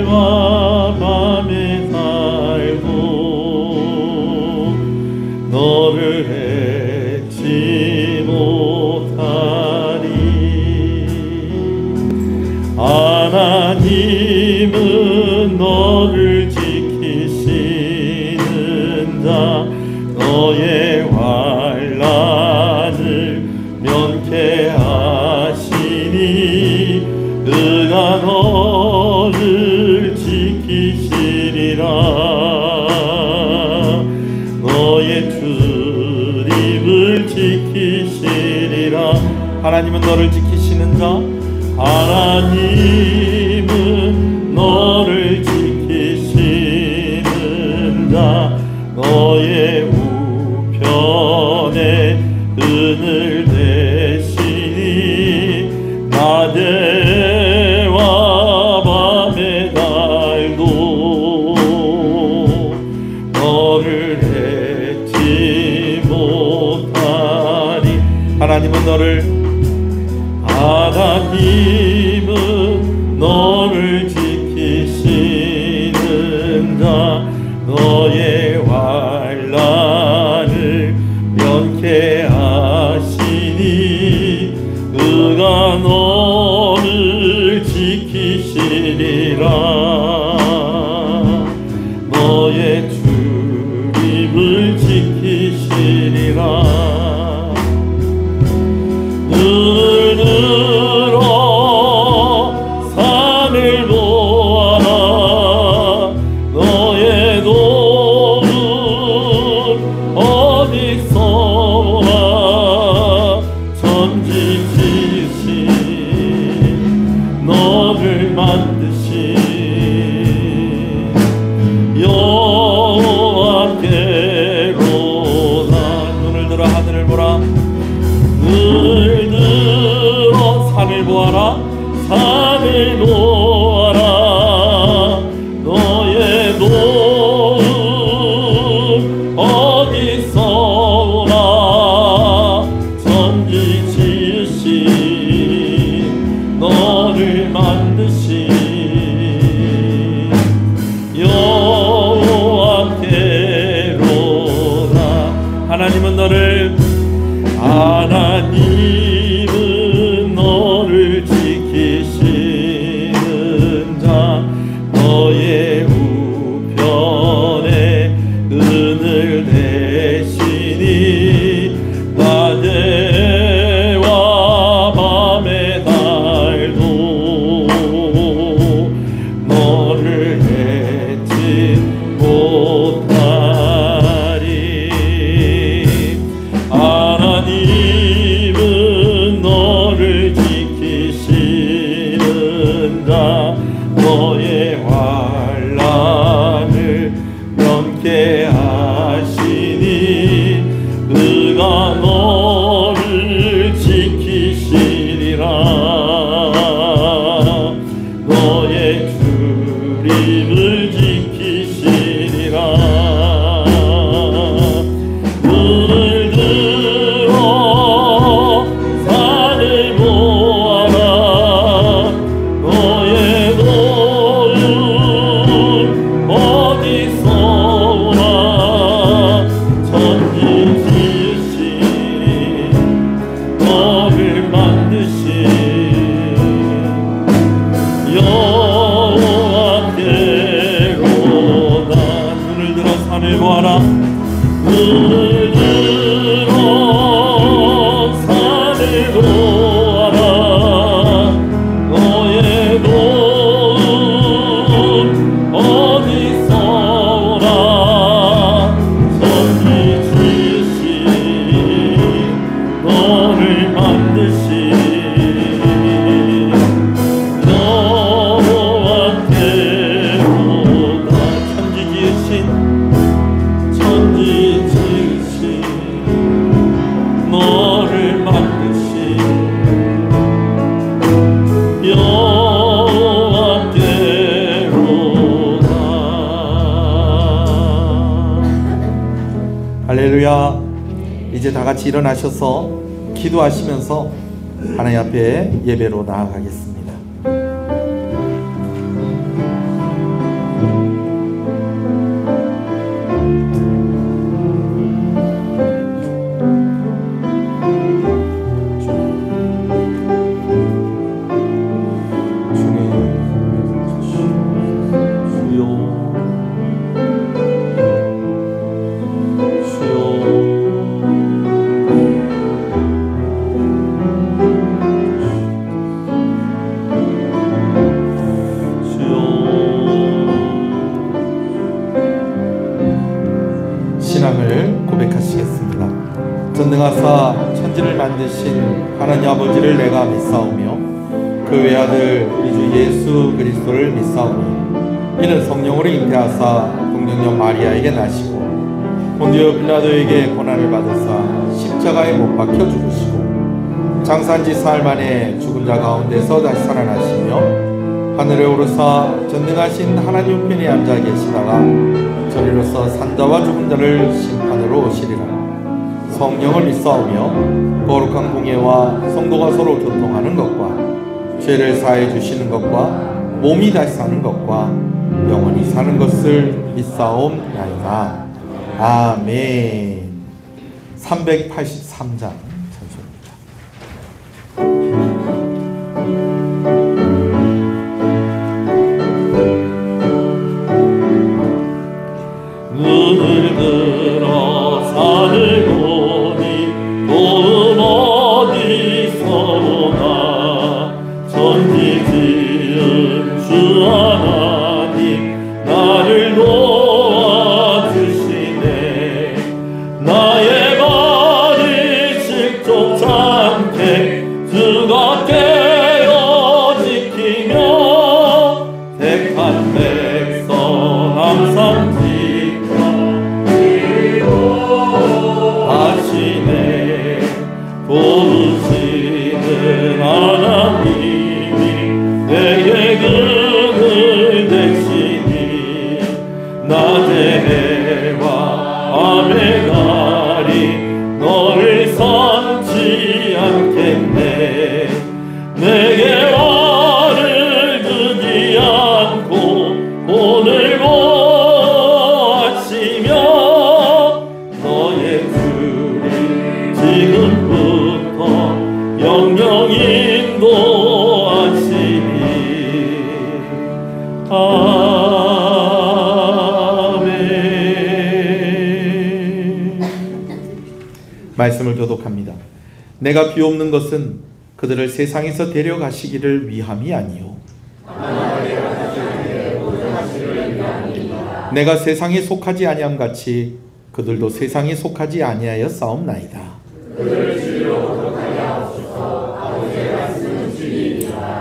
낮에와 밤에 살고 너를 잊지 못하리. 하나님은 너를 지키시는 자, 너의 환난을 면케하시니 그가 너를 지키시리라. 너의 출입을 지키시리라. 하나님은 너를 지키시는 자, 하나님은 너를 지키시는 자, 너의 우편에 은을 대시니 낮에와 밤의 날도 너를 잊지 못하리. 하나님은 너를 지키시는 자, 너의 환난을 면케하시니 그가 너를 지키시리라. 너의 출입을 지키시리라. 눈을 들어 산을 보아라. 너의 도움 어디서 오나. 천지 지으신 너를 만드신 여호와께로다. 눈을 들어 하늘을 보라. 눈을 들어 산을 보아라. 산을 보아라. 너의 도움 어디서 오나. 천지 지으신 너를 만드신 여호와께로다. 하나님은 너를 지키시는 자, 너의 우편에 은을 대시니 낮에와 밤의 날도 너를 잊지 못하리. 하나님은 너를 지키시는 자, 너의 환난을 면케하시니 그가 너를 지키시리라. 너의 출입을 지키시리라. 눈을 들어 산을 보아라. 너의 도움 어디서 오나. 천지 지으신 너를 만드신 여호와께로다. 눈을 들어 산을 보아라. 눈을 들어 산을 보아라. 너의 도움 어디서 오나. 천지 지으신 너를 만드신 여호와께로다. 천지 지으신 너를 만드신 여호와께로다. 할렐루야. 이제 다 같이 일어나셔서 기도하시면서 하나님 앞에 예배로 나아가겠습니다. 전능하사 천지를 만드신 하나님 아버지를 내가 믿사오며 그 외아들 우리 주 예수 그리스도를 믿사오니 이는 성령으로 잉태하사 동정녀 마리아에게 나시고 본디오 빌라도에게 고난을 받으사 십자가에 못 박혀 죽으시고 장사한 지 사흘 만에 죽은 자 가운데서 다시 살아나시며 하늘에 오르사 전능하신 하나님 우편에 앉아 계시다가 저리로서 산자와 죽은 자를 심판으로 오시리라. 성령을 믿사오며 거룩한 공예와 성도가 서로 교통하는 것과 죄를 사해 주시는 것과 몸이 다시 사는 것과 영원히 사는 것을 믿사옵나이다. 아멘. 383장 찬송입니다. 눈을 들어 산을 보니 도움 어디서나 천지 지은 주 하나님 나를 도와주시네. 나의 발이 실족치 않게 주가 깨어 지키며 택한 백성 항상 하시네. 도우시는 하나님이 내게 그늘 되시니 낮에 해와 밤에 달이 너를 삼지 않겠네. 내게 화를 두지 않고 오늘 보시며 너의 줄이 지금부터 영영 인도하시니. 아멘. 말씀을 교독합니다. 내가 비옵는 것은 그들을 세상에서 데려가시기를 위함이 아니요 내가 세상에 속하지 아니함 같이 그들도 세상에 속하지 아니하였사옵나이다.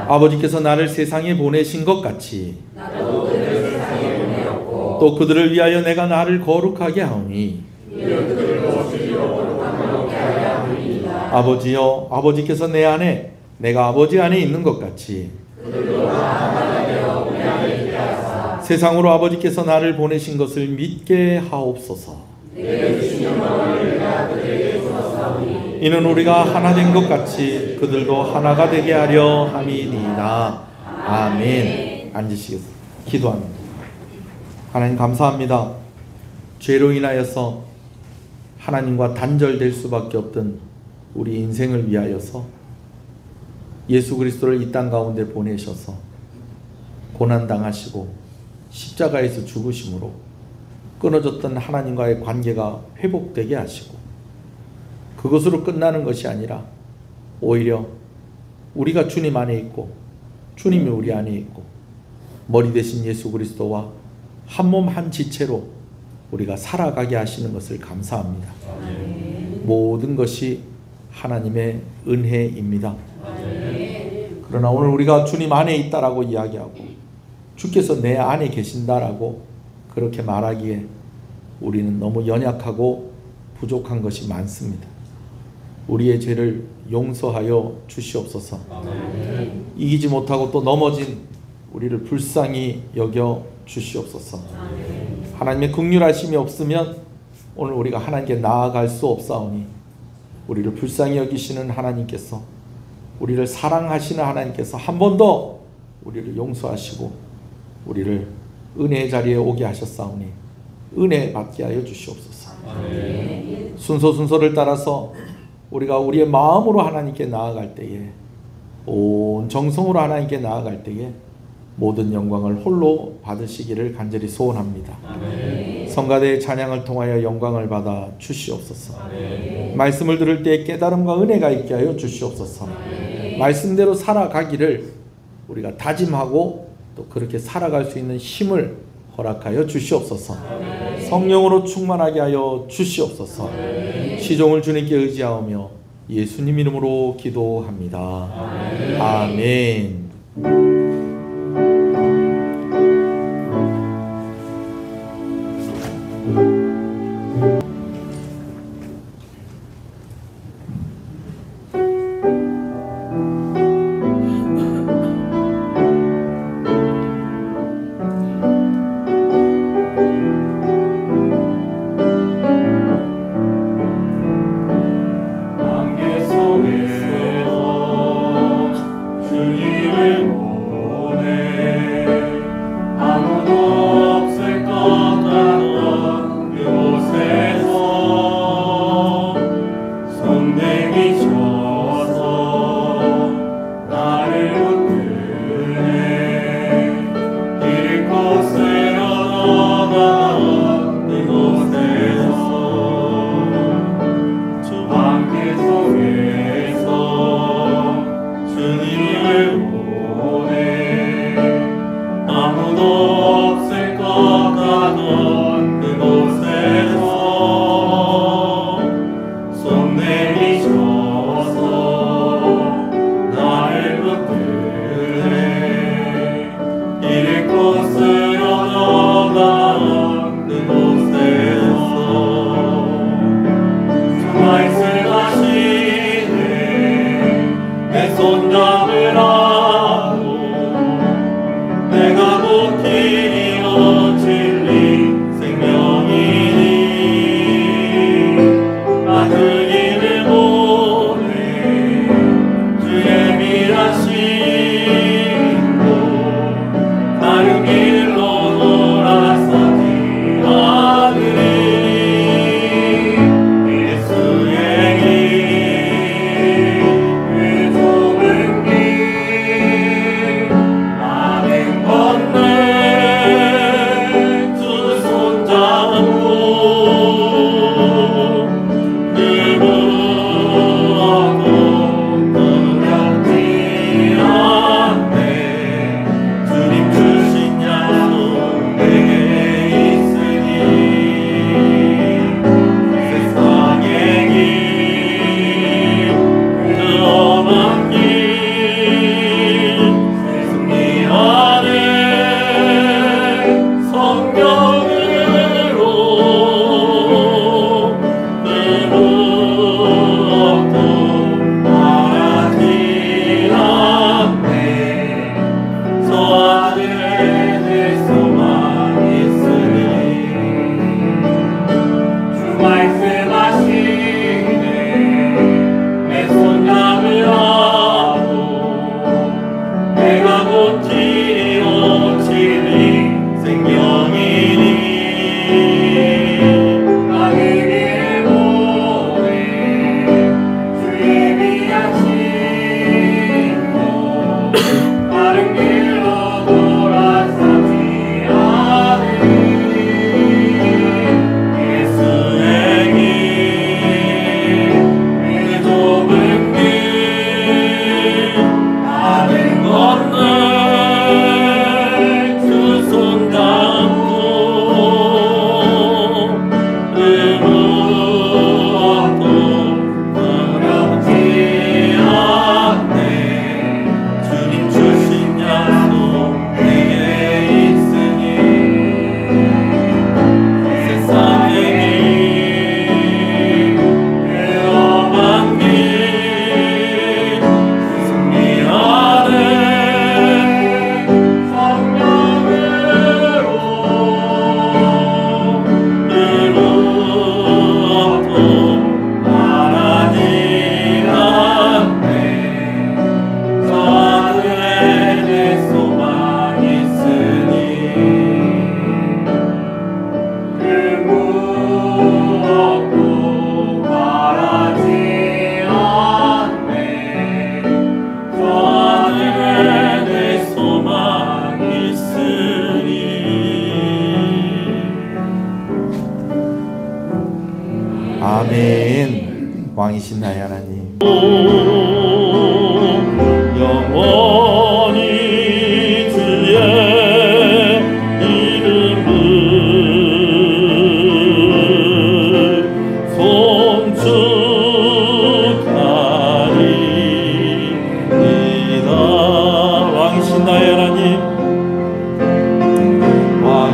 아버지께서 나를 세상에 보내신 것 같이 또 그들을 위하여 내가 나를 거룩하게 하오니. 아버지여, 아버지께서 내 안에 내가 아버지 안에 있는 것 같이 세상으로 아버지께서 나를 보내신 것을 믿게 하옵소서. 이는 우리가 하나 된 것 같이 그들도 하나가 되게 하려 함이니이다. 아멘. 앉으시겠습니다. 기도합니다. 하나님 감사합니다. 죄로 인하여서 하나님과 단절될 수밖에 없던 우리 인생을 위하여서 예수 그리스도를 이 땅 가운데 보내셔서 고난당하시고 십자가에서 죽으심으로 끊어졌던 하나님과의 관계가 회복되게 하시고 그것으로 끝나는 것이 아니라 오히려 우리가 주님 안에 있고 주님이 우리 안에 있고 머리 대신 예수 그리스도와 한 몸 한 지체로 우리가 살아가게 하시는 것을 감사합니다. 모든 것이 하나님의 은혜입니다. 그러나 오늘 우리가 주님 안에 있다라고 이야기하고 주께서 내 안에 계신다라고 그렇게 말하기에 우리는 너무 연약하고 부족한 것이 많습니다. 우리의 죄를 용서하여 주시옵소서. 이기지 못하고 또 넘어진 우리를 불쌍히 여겨 주시옵소서. 하나님의 긍휼하심이 없으면 오늘 우리가 하나님께 나아갈 수 없사오니 우리를 불쌍히 여기시는 하나님께서 우리를 사랑하시는 하나님께서 한 번 더 우리를 용서하시고 우리를 은혜의 자리에 오게 하셨사오니 은혜 받게 하여 주시옵소서. 순서를 따라서 우리가 우리의 마음으로 하나님께 나아갈 때에 온 정성으로 하나님께 나아갈 때에 모든 영광을 홀로 받으시기를 간절히 소원합니다. 성가대의 찬양을 통하여 영광을 받아 주시옵소서. 말씀을 들을 때 깨달음과 은혜가 있게 하여 주시옵소서. 말씀대로 살아가기를 우리가 다짐하고 또 그렇게 살아갈 수 있는 힘을 허락하여 주시옵소서. 성령으로 충만하게 하여 주시옵소서. 시종을 주님께 의지하오며 예수님 이름으로 기도합니다. 아멘. 아멘. 왕이신 나의 하나님, 영원히 주의 이름을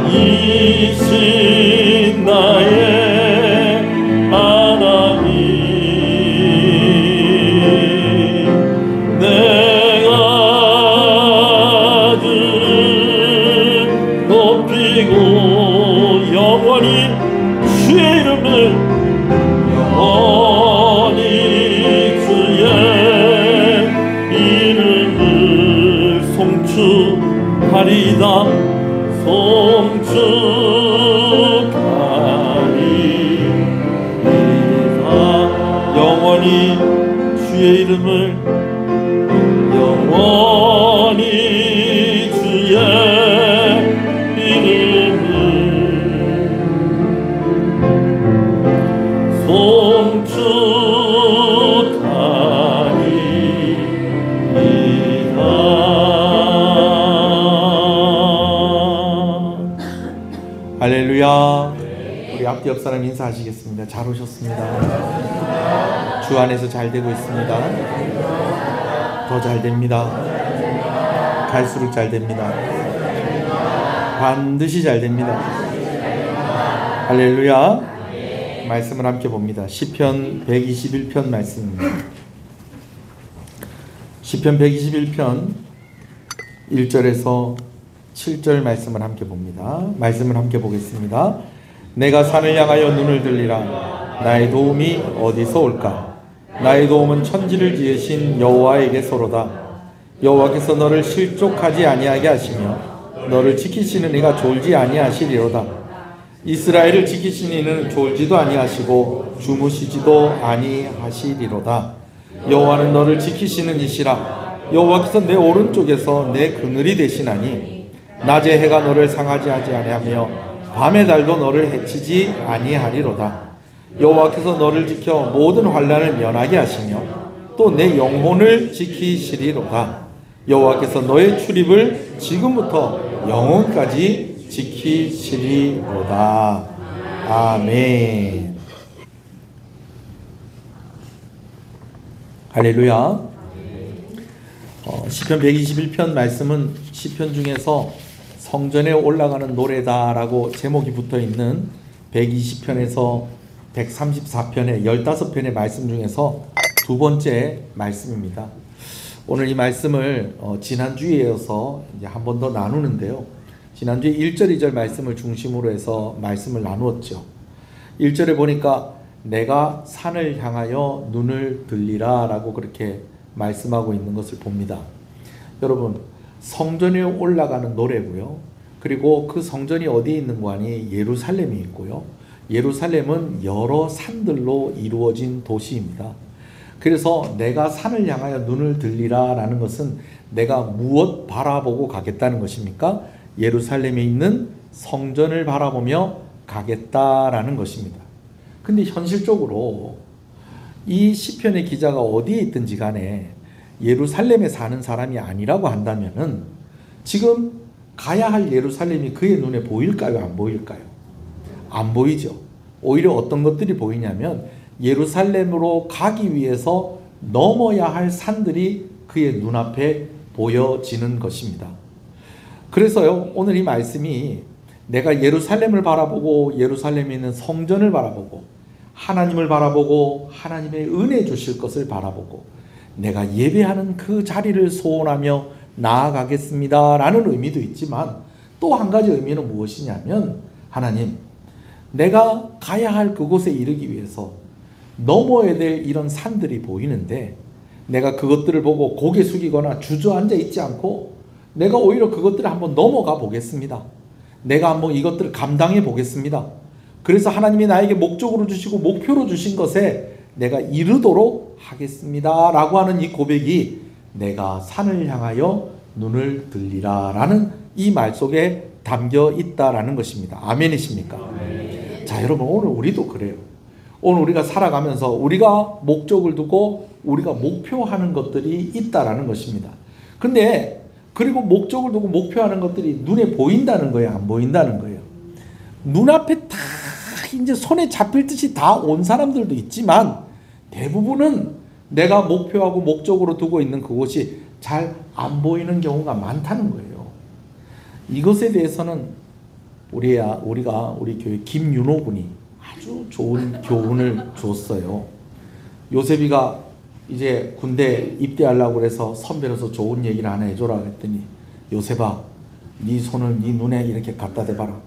이신 나의 하나님, 내가 주를 높이고 영원히 주의 이름을 영원히 주의 이름을 송축하리다 송축하리이다. 영원히 주의 이름을 영원히 주의 이름을 송축하리이다. 할렐루야. 우리 앞뒤 옆 사람 인사하시겠습니다. 잘 오셨습니다. 주 안에서 잘 되고 있습니다. 더 잘 됩니다. 갈수록 잘 됩니다. 반드시 잘 됩니다. 할렐루야. 말씀을 함께 봅니다. 시편 121편 말씀입니다. 시편 121편 1절에서 7절 말씀을 함께 봅니다. 말씀을 함께 보겠습니다. 내가 산을 향하여 눈을 들리라. 나의 도움이 어디서 올까? 나의 도움은 천지를 지으신 여호와에게서로다. 여호와께서 너를 실족하지 아니하게 하시며 너를 지키시는 이가 졸지 아니하시리로다. 이스라엘을 지키시는 이는 졸지도 아니하시고 주무시지도 아니하시리로다. 여호와는 너를 지키시는 이시라. 여호와께서 내 오른쪽에서 내 그늘이 되시나니 낮에 해가 너를 상하지 아니하며 밤의 달도 너를 해치지 아니하리로다. 여호와께서 너를 지켜 모든 환난을 면하게 하시며 또 내 영혼을 지키시리로다. 여호와께서 너의 출입을 지금부터 영원까지 지키시리로다. 아멘. 할렐루야. 시편 121편 말씀은 시편 중에서 성전에 올라가는 노래다라고 제목이 붙어있는 120편에서 134편의 15편의 말씀 중에서 두 번째 말씀입니다. 오늘 이 말씀을 지난주에 이어서 한 번 더 나누는데요. 지난주에 1절 2절 말씀을 중심으로 해서 말씀을 나누었죠. 1절에 보니까 내가 산을 향하여 눈을 들리라 라고 그렇게 말씀하고 있는 것을 봅니다. 여러분, 성전에 올라가는 노래고요. 그리고 그 성전이 어디에 있는 거 아니? 예루살렘이 있고요. 예루살렘은 여러 산들로 이루어진 도시입니다. 그래서 내가 산을 향하여 눈을 들리라 라는 것은 내가 무엇 바라보고 가겠다는 것입니까? 예루살렘에 있는 성전을 바라보며 가겠다라는 것입니다. 근데 현실적으로 이 시편의 기자가 어디에 있든지 간에 예루살렘에 사는 사람이 아니라고 한다면은 지금 가야 할 예루살렘이 그의 눈에 보일까요? 안 보일까요? 안 보이죠. 오히려 어떤 것들이 보이냐면 예루살렘으로 가기 위해서 넘어야 할 산들이 그의 눈앞에 보여지는 것입니다. 그래서요, 오늘 이 말씀이 내가 예루살렘을 바라보고 예루살렘에 있는 성전을 바라보고 하나님을 바라보고 하나님의 은혜 주실 것을 바라보고 내가 예배하는 그 자리를 소원하며 나아가겠습니다 라는 의미도 있지만 또 한 가지 의미는 무엇이냐면 하나님, 내가 가야 할 그곳에 이르기 위해서 넘어야 될 이런 산들이 보이는데 내가 그것들을 보고 고개 숙이거나 주저앉아 있지 않고 내가 오히려 그것들을 한번 넘어가 보겠습니다. 내가 한번 이것들을 감당해 보겠습니다. 그래서 하나님이 나에게 목적으로 주시고 목표로 주신 것에 내가 이르도록 하겠습니다 라고 하는 이 고백이 내가 산을 향하여 눈을 들리라 라는 이 말 속에 담겨 있다라는 것입니다. 아멘이십니까? 아멘. 자, 여러분, 오늘 우리도 그래요. 오늘 우리가 살아가면서 우리가 목적을 두고 우리가 목표하는 것들이 있다라는 것입니다. 근데 그리고 목적을 두고 목표하는 것들이 눈에 보인다는 거예요? 안 보인다는 거예요? 눈앞에 다 이제 손에 잡힐 듯이 다 온 사람들도 있지만 대부분은 내가 목표하고 목적으로 두고 있는 그곳이 잘 안 보이는 경우가 많다는 거예요. 이것에 대해서는 우리 교회 김윤호 군이 아주 좋은 교훈을 줬어요. 요셉이가 이제 군대 입대하려고 해서 선배로서 좋은 얘기를 하나 해줘라 했더니, 요셉아, 네 손을 네 눈에 이렇게 갖다 대봐라.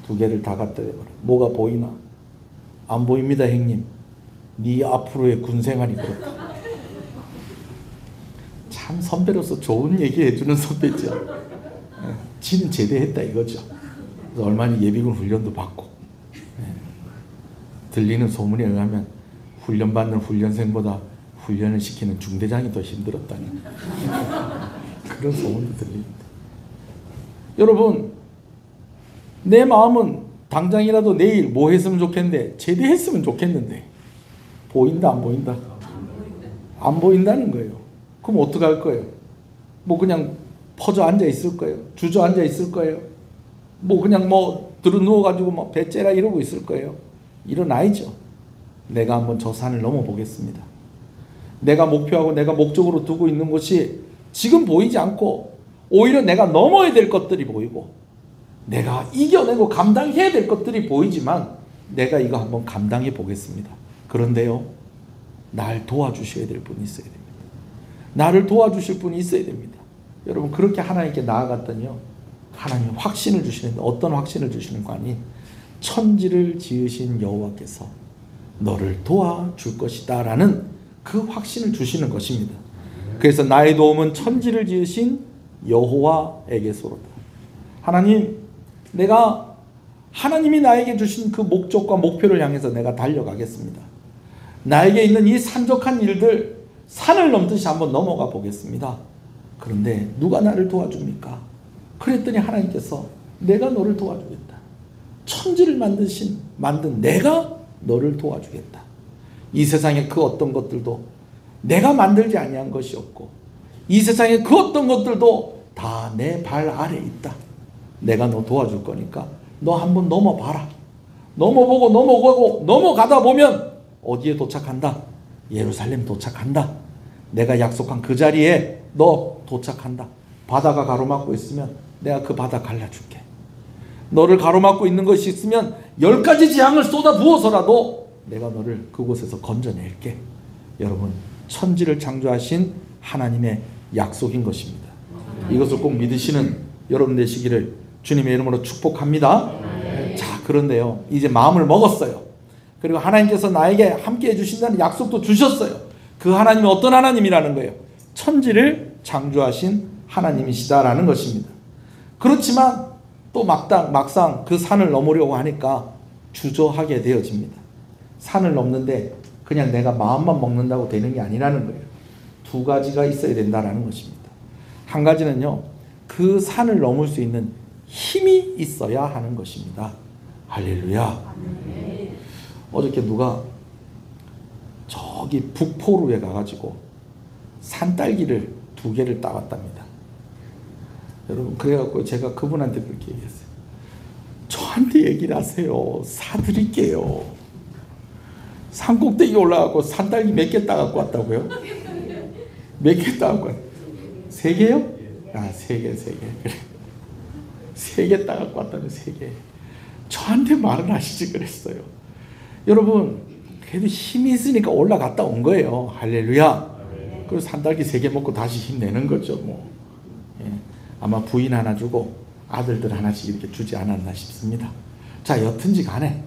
두 개를 다 갖다 대봐라. 뭐가 보이나? 안 보입니다, 형님. 네 앞으로의 군 생활이 그렇다. 참 선배로서 좋은 얘기 해주는 선배죠. 지는 제대했다 이거죠. 그래서 얼마나 예비군 훈련도 받고, 들리는 소문에 의하면 훈련받는 훈련생보다 훈련을 시키는 중대장이 더 힘들었다는 그런 소문도 들립니다. 여러분, 내 마음은 당장이라도 내일 뭐 했으면 좋겠는데, 제대했으면 좋겠는데 보인다 안 보인다? 안 보인다는 거예요. 그럼 어떡할 거예요? 뭐 그냥 퍼져 앉아 있을 거예요? 주저앉아 있을 거예요? 뭐 그냥 뭐 들어 누워가지고 뭐 배째라 이러고 있을 거예요? 일어나야죠. 내가 한번 저 산을 넘어보겠습니다. 내가 목표하고 내가 목적으로 두고 있는 것이 지금 보이지 않고 오히려 내가 넘어야 될 것들이 보이고 내가 이겨내고 감당해야 될 것들이 보이지만 내가 이거 한번 감당해 보겠습니다. 그런데요, 날 도와주셔야 될 분이 있어야 됩니다. 나를 도와주실 분이 있어야 됩니다. 여러분, 그렇게 하나님께 나아갔더니요, 하나님 확신을 주시는데, 어떤 확신을 주시는 거 아니? 천지를 지으신 여호와께서 너를 도와줄 것이다 라는 그 확신을 주시는 것입니다. 그래서 나의 도움은 천지를 지으신 여호와에게서로다. 하나님, 내가 하나님이 나에게 주신 그 목적과 목표를 향해서 내가 달려가겠습니다. 나에게 있는 이 산적한 일들, 산을 넘듯이 한번 넘어가 보겠습니다. 그런데 누가 나를 도와줍니까? 그랬더니 하나님께서 내가 너를 도와주겠다. 천지를 만든 내가 너를 도와주겠다. 이 세상에 그 어떤 것들도 내가 만들지 아니한 것이 없고, 이 세상에 그 어떤 것들도 다 내 발 아래에 있다. 내가 너 도와줄 거니까 너 한번 넘어봐라. 넘어보고 넘어가고 넘어가다 보면 어디에 도착한다? 예루살렘 도착한다. 내가 약속한 그 자리에 너 도착한다. 바다가 가로막고 있으면 내가 그 바다 갈라줄게. 너를 가로막고 있는 것이 있으면 10가지 재앙을 쏟아 부어서라도 내가 너를 그곳에서 건져낼게. 여러분, 천지를 창조하신 하나님의 약속인 것입니다. 이것을 꼭 믿으시는 여러분 되시기를 주님의 이름으로 축복합니다. 자, 그런데요, 이제 마음을 먹었어요. 그리고 하나님께서 나에게 함께 해주신다는 약속도 주셨어요. 그 하나님이 어떤 하나님이라는 거예요? 천지를 창조하신 하나님이시다라는 것입니다. 그렇지만 또 막상 그 산을 넘으려고 하니까 주저하게 되어집니다. 산을 넘는데 그냥 내가 마음만 먹는다고 되는 게 아니라는 거예요. 두 가지가 있어야 된다는 것입니다. 한 가지는요, 그 산을 넘을 수 있는 힘이 있어야 하는 것입니다. 할렐루야. 어저께 누가 저기 북포루에 가가지고 산딸기를 2개를 따왔답니다. 여러분, 그래갖고 제가 그분한테 그렇게 얘기했어요. 저한테 얘기를 하세요. 사드릴게요. 산꼭대기 올라가고 산딸기 몇 개 따갖고 왔다고요? 몇 개 따갖고 왔어요? 3개요? 아, 3개. 그래. 3개 따갖고 왔다면 3개. 저한테 말은 하시지 그랬어요. 여러분, 그래도 힘이 있으니까 올라갔다 온 거예요. 할렐루야. 그리고 산딸기 3개 먹고 다시 힘내는 거죠. 뭐. 예. 아마 부인 하나 주고 아들들 하나씩 이렇게 주지 않았나 싶습니다. 자, 여튼지 간에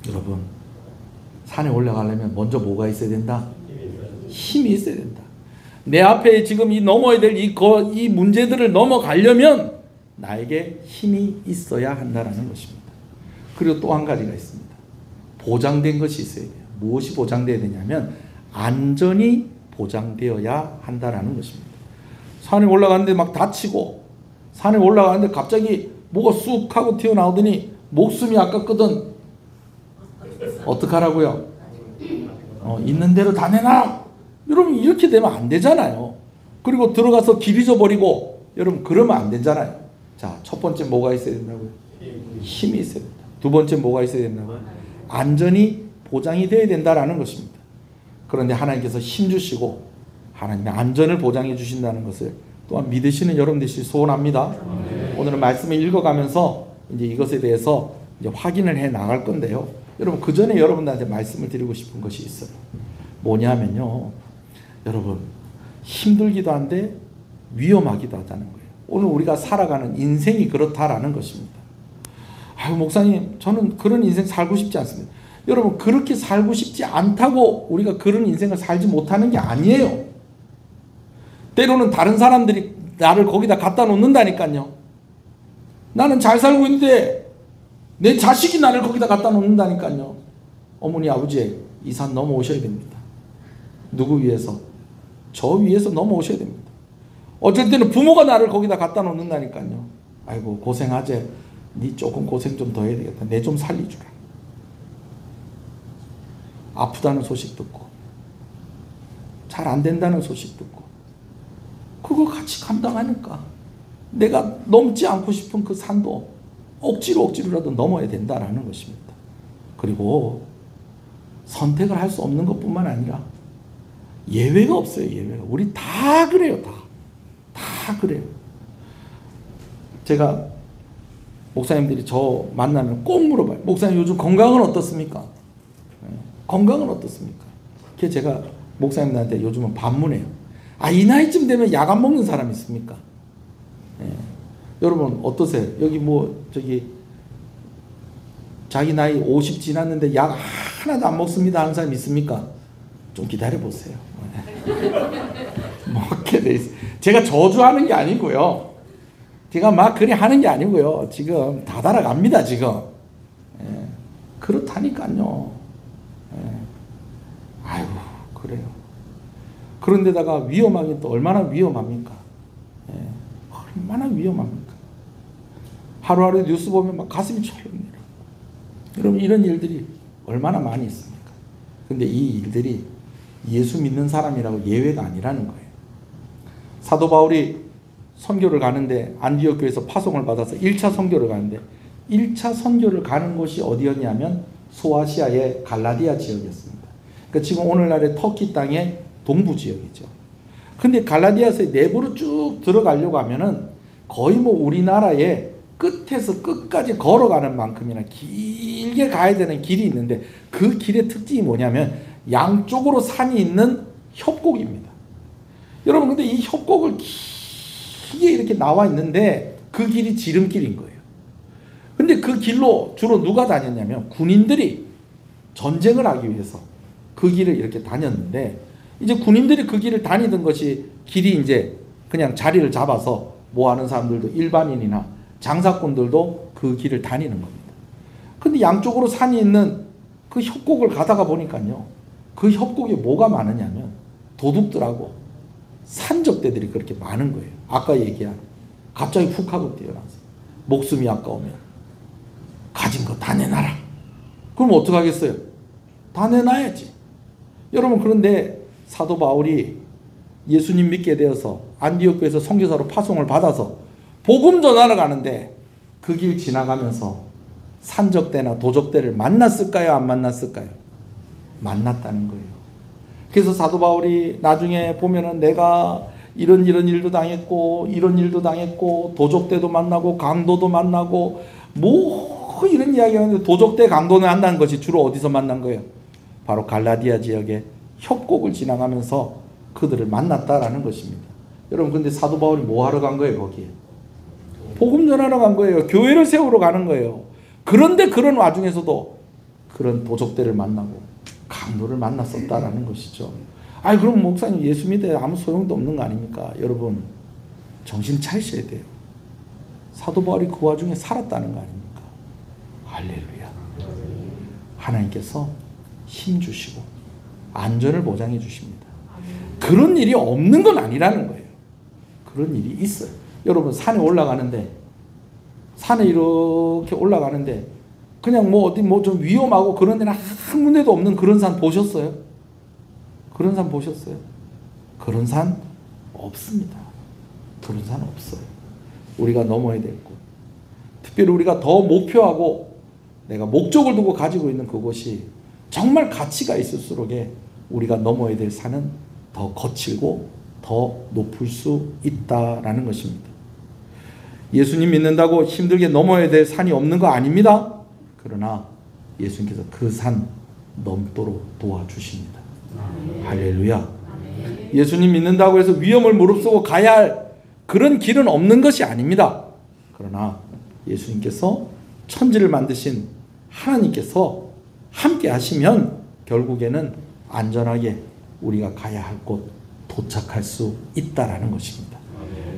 여러분, 산에 올라가려면 먼저 뭐가 있어야 된다? 힘이 있어야 된다. 내 앞에 지금 이 넘어야 될 이 문제들을 넘어가려면 나에게 힘이 있어야 한다는 것입니다. 그리고 또 한 가지가 있습니다. 보장된 것이 있어야 돼요. 무엇이 보장되어야 되냐면 안전이 보장되어야 한다는 것입니다. 산에 올라가는데 막 다치고, 산에 올라가는데 갑자기 뭐가 쑥 하고 튀어나오더니 목숨이 아깝거든. 어떡하라고요? 있는 대로 다 내놔. 여러분, 이렇게 되면 안 되잖아요. 그리고 들어가서 길 잊어버리고, 여러분, 그러면 안 되잖아요. 자, 첫 번째 뭐가 있어야 된다고요? 힘이 있어야 된다. 두 번째 뭐가 있어야 된다고요? 안전이 보장이 돼야 된다는 것입니다. 그런데 하나님께서 힘 주시고 하나님의 안전을 보장해 주신다는 것을 또한 믿으시는 여러분 되시길 소원합니다. 오늘은 말씀을 읽어가면서 이제 이것에 대해서 이제 확인을 해 나갈 건데요. 여러분 그 전에 여러분들한테 말씀을 드리고 싶은 것이 있어요. 뭐냐면요, 여러분 힘들기도 한데 위험하기도 하다는 거예요. 오늘 우리가 살아가는 인생이 그렇다라는 것입니다. 아유 목사님, 저는 그런 인생 살고 싶지 않습니다. 여러분 그렇게 살고 싶지 않다고 우리가 그런 인생을 살지 못하는 게 아니에요. 때로는 다른 사람들이 나를 거기다 갖다 놓는다니까요. 나는 잘 살고 있는데 내 자식이 나를 거기다 갖다 놓는다니까요. 어머니 아버지 이 산 넘어오셔야 됩니다. 누구 위해서? 저 위해서 넘어오셔야 됩니다. 어쩔 때는 부모가 나를 거기다 갖다 놓는다니까요. 아이고 고생하지. 니 조금 고생 좀 더 해야 되겠다. 내 좀 살려주라. 아프다는 소식 듣고 잘 안 된다는 소식 듣고 그거 같이 감당하니까 내가 넘지 않고 싶은 그 산도 억지로라도 넘어야 된다라는 것입니다. 그리고 선택을 할 수 없는 것뿐만 아니라 예외가 없어요. 예외가. 우리 다 그래요. 다 그래요. 제가 목사님들이 저 만나면 꼭 물어봐요. 목사님 요즘 건강은 어떻습니까? 건강은 어떻습니까? 그게 제가 목사님들한테 요즘은 반문해요. 이 나이쯤 되면 약 안 먹는 사람 있습니까? 여러분 어떠세요? 여기 자기 나이 50 지났는데 약 하나도 안 먹습니다 하는 사람 있습니까? 좀 기다려 보세요. 먹게 돼 있어요. 제가 저주하는 게 아니고요. 제가 막 그리 하는 게 아니고요. 지금 다 달아갑니다 지금. 그렇다니까요. 아이고 그래요. 그런데다가 위험하긴 또 얼마나 위험합니까? 얼마나 위험합니까? 하루하루 뉴스 보면 막 가슴이 철렁해요. 여러분 이런 일들이 얼마나 많이 있습니까? 근데 이 일들이 예수 믿는 사람이라고 예외가 아니라는 거예요. 사도 바울이 선교를 가는데 안디옥 교회에서 파송을 받아서 1차 선교를 가는데 1차 선교를 가는 곳이 어디였냐면 소아시아의 갈라디아 지역이었습니다. 그러니까 지금 오늘날의 터키 땅의 동부 지역이죠. 근데 갈라디아서의 내부로 쭉 들어가려고 하면은 거의 뭐 우리나라의 끝에서 끝까지 걸어가는 만큼이나 길게 가야 되는 길이 있는데 그 길의 특징이 뭐냐면 양쪽으로 산이 있는 협곡입니다. 여러분 근데 이 협곡을 길게 이렇게 나와 있는데 그 길이 지름길인 거예요. 근데 그 길로 주로 누가 다녔냐면 군인들이 전쟁을 하기 위해서 그 길을 이렇게 다녔는데 이제 군인들이 그 길을 다니던 것이 길이 이제 그냥 자리를 잡아서 뭐 하는 사람들도 일반인이나 장사꾼들도 그 길을 다니는 겁니다. 근데 양쪽으로 산이 있는 그 협곡을 가다가 보니까요. 그 협곡에 뭐가 많으냐면 도둑들하고 산적대들이 그렇게 많은 거예요. 아까 얘기한 갑자기 훅 하고 뛰어나서 목숨이 아까우면 가진 거 다 내놔라. 그럼 어떡하겠어요? 다 내놔야지. 여러분 그런데 사도 바울이 예수님 믿게 되어서 안디옥 교회에서 선교사로 파송을 받아서 복음 전하러 가는데 그 길 지나가면서 산적대나 도적대를 만났을까요? 안 만났을까요? 만났다는 거예요. 그래서 사도 바울이 나중에 보면은 내가 이런 일도 당했고 이런 일도 당했고 도적대도 만나고 강도도 만나고 뭐 이런 이야기하는데 도적대 강도는 한다는 것이 주로 어디서 만난 거예요? 바로 갈라디아 지역의 협곡을 지나가면서 그들을 만났다라는 것입니다. 여러분 근데 사도 바울이 뭐 하러 간 거예요 거기에? 복음 전하러 간 거예요. 교회를 세우러 가는 거예요. 그런데 그런 와중에서도 그런 도적대를 만나고 강도를 만났었다라는 것이죠. 그럼 목사님 예수 믿어야 아무 소용도 없는 거 아닙니까? 여러분 정신 차리셔야 돼요. 사도 바울이 그 와중에 살았다는 거 아닙니까? 할렐루야. 하나님께서 힘 주시고 안전을 보장해 주십니다. 그런 일이 없는 건 아니라는 거예요. 그런 일이 있어요. 여러분 산에 올라가는데 산에 이렇게 올라가는데 그냥 뭐 어디 뭐 좀 위험하고 그런 데는 한 군데도 없는 그런 산 보셨어요? 그런 산 보셨어요? 그런 산 없습니다. 그런 산 없어요. 우리가 넘어야 될 곳. 특별히 우리가 더 목표하고 내가 목적을 두고 가지고 있는 그곳이 정말 가치가 있을수록에 우리가 넘어야 될 산은 더 거칠고 더 높을 수 있다라는 것입니다. 예수님 믿는다고 힘들게 넘어야 될 산이 없는 거 아닙니다. 그러나 예수님께서 그 산 넘도록 도와주십니다. 할렐루야. 예수님 믿는다고 해서 위험을 무릅쓰고 가야 할 그런 길은 없는 것이 아닙니다. 그러나 예수님께서 천지를 만드신 하나님께서 함께 하시면 결국에는 안전하게 우리가 가야 할 곳 도착할 수 있다라는 것입니다.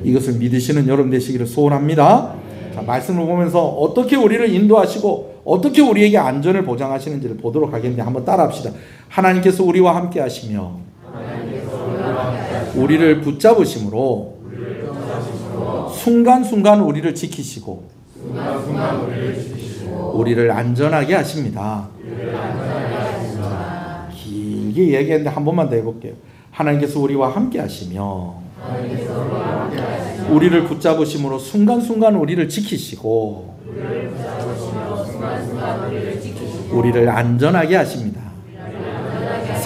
이것을 믿으시는 여러분 되시기를 소원합니다. 자, 말씀을 보면서 어떻게 우리를 인도하시고 어떻게 우리에게 안전을 보장하시는지를 보도록 하겠는데 한번 따라합시다. 하나님께서 우리와 함께 하시며 우리를 붙잡으심으로 순간순간 우리를 지키시고 우리를 안전하게 하십니다. 길게 얘기했는데 한 번만 더 해볼게요. 하나님께서 우리와 함께 하시며 우리를 붙잡으심으로 순간순간 우리를 지키시고 우리를 안전하게 하십니다.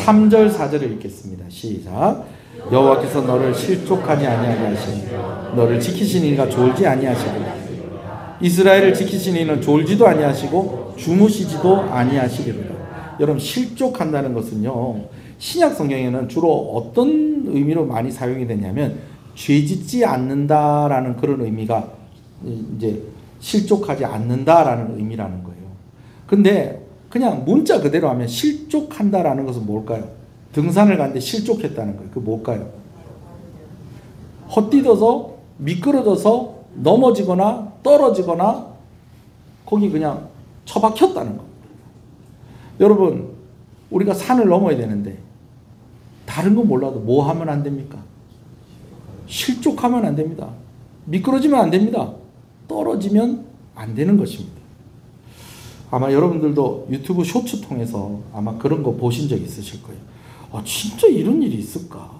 3절 4절을 읽겠습니다. 시작. 여호와께서 너를 실족하지 아니하게 하시니 너를 지키시니가 졸지 아니하시고 이스라엘을 지키시니는 졸지도 아니하시고 주무시지도 아니하시리로다. 여러분, 실족한다는 것은요, 신약 성경에는 주로 어떤 의미로 많이 사용이 되냐면 죄짓지 않는다라는 그런 의미가 이제 실족하지 않는다라는 의미라는 거예요. 근데 그냥 문자 그대로 하면 실족한다라는 것은 뭘까요? 등산을 갔는데 실족했다는 거예요. 그 뭘까요? 헛디뎌서 미끄러져서 넘어지거나 떨어지거나 거기 그냥 처박혔다는 겁니다. 여러분, 우리가 산을 넘어야 되는데 다른 건 몰라도 뭐 하면 안 됩니까? 실족하면 안 됩니다. 미끄러지면 안 됩니다. 떨어지면 안 되는 것입니다. 아마 여러분들도 유튜브 쇼츠 통해서 아마 그런 거 보신 적 있으실 거예요. 아, 진짜 이런 일이 있을까?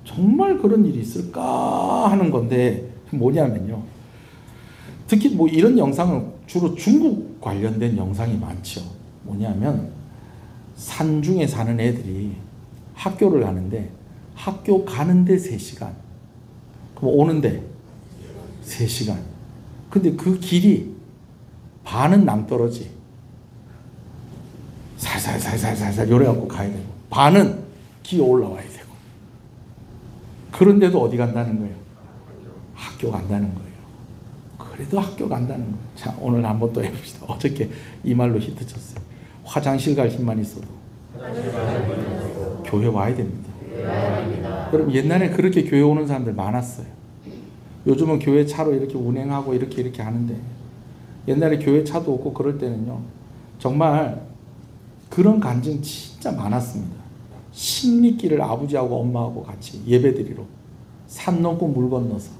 정말 그런 일이 있을까? 하는 건데 뭐냐면요. 특히 뭐 이런 영상은 주로 중국 관련된 영상이 많죠. 뭐냐면 산중에 사는 애들이 학교를 가는데 학교 가는데 3시간, 그럼 오는데 3시간. 근데 그 길이 반은 남떨어지 살살살살살살 요래갖고 가야 되고 반은 기어 올라와야 되고, 그런데도 어디 간다는 거예요? 학교 간다는 거예요. 그래도 학교 간다는 거예요. 자, 오늘 한번 또 해봅시다. 어저께 이 말로 히트 쳤어요. 화장실 갈 힘만 있어도 교회 와야 됩니다. 여러분, 옛날에 그렇게 교회 오는 사람들 많았어요. 요즘은 교회 차로 이렇게 운행하고 이렇게 하는데 옛날에 교회 차도 없고 그럴 때는요, 정말 그런 간증 진짜 많았습니다. 십리길을 아버지하고 엄마하고 같이 예배드리러 산 넘고 물 건너서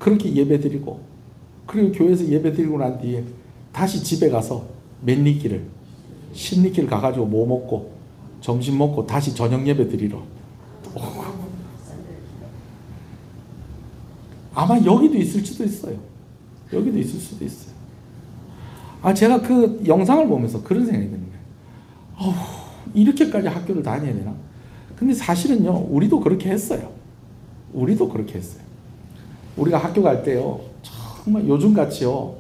그렇게 예배드리고, 그리고 교회에서 예배드리고 난 뒤에 다시 집에 가서 맨리길을 십리길 가가지고 뭐 먹고 점심 먹고 다시 저녁 예배 드리러. 아마 여기도 있을 수도 있어요. 여기도 있을 수도 있어요. 제가 그 영상을 보면서 그런 생각이 드는 거예요. 이렇게까지 학교를 다녀야 되나? 근데 사실은요, 우리도 그렇게 했어요. 우리도 그렇게 했어요. 우리가 학교 갈 때요, 정말 요즘같이요,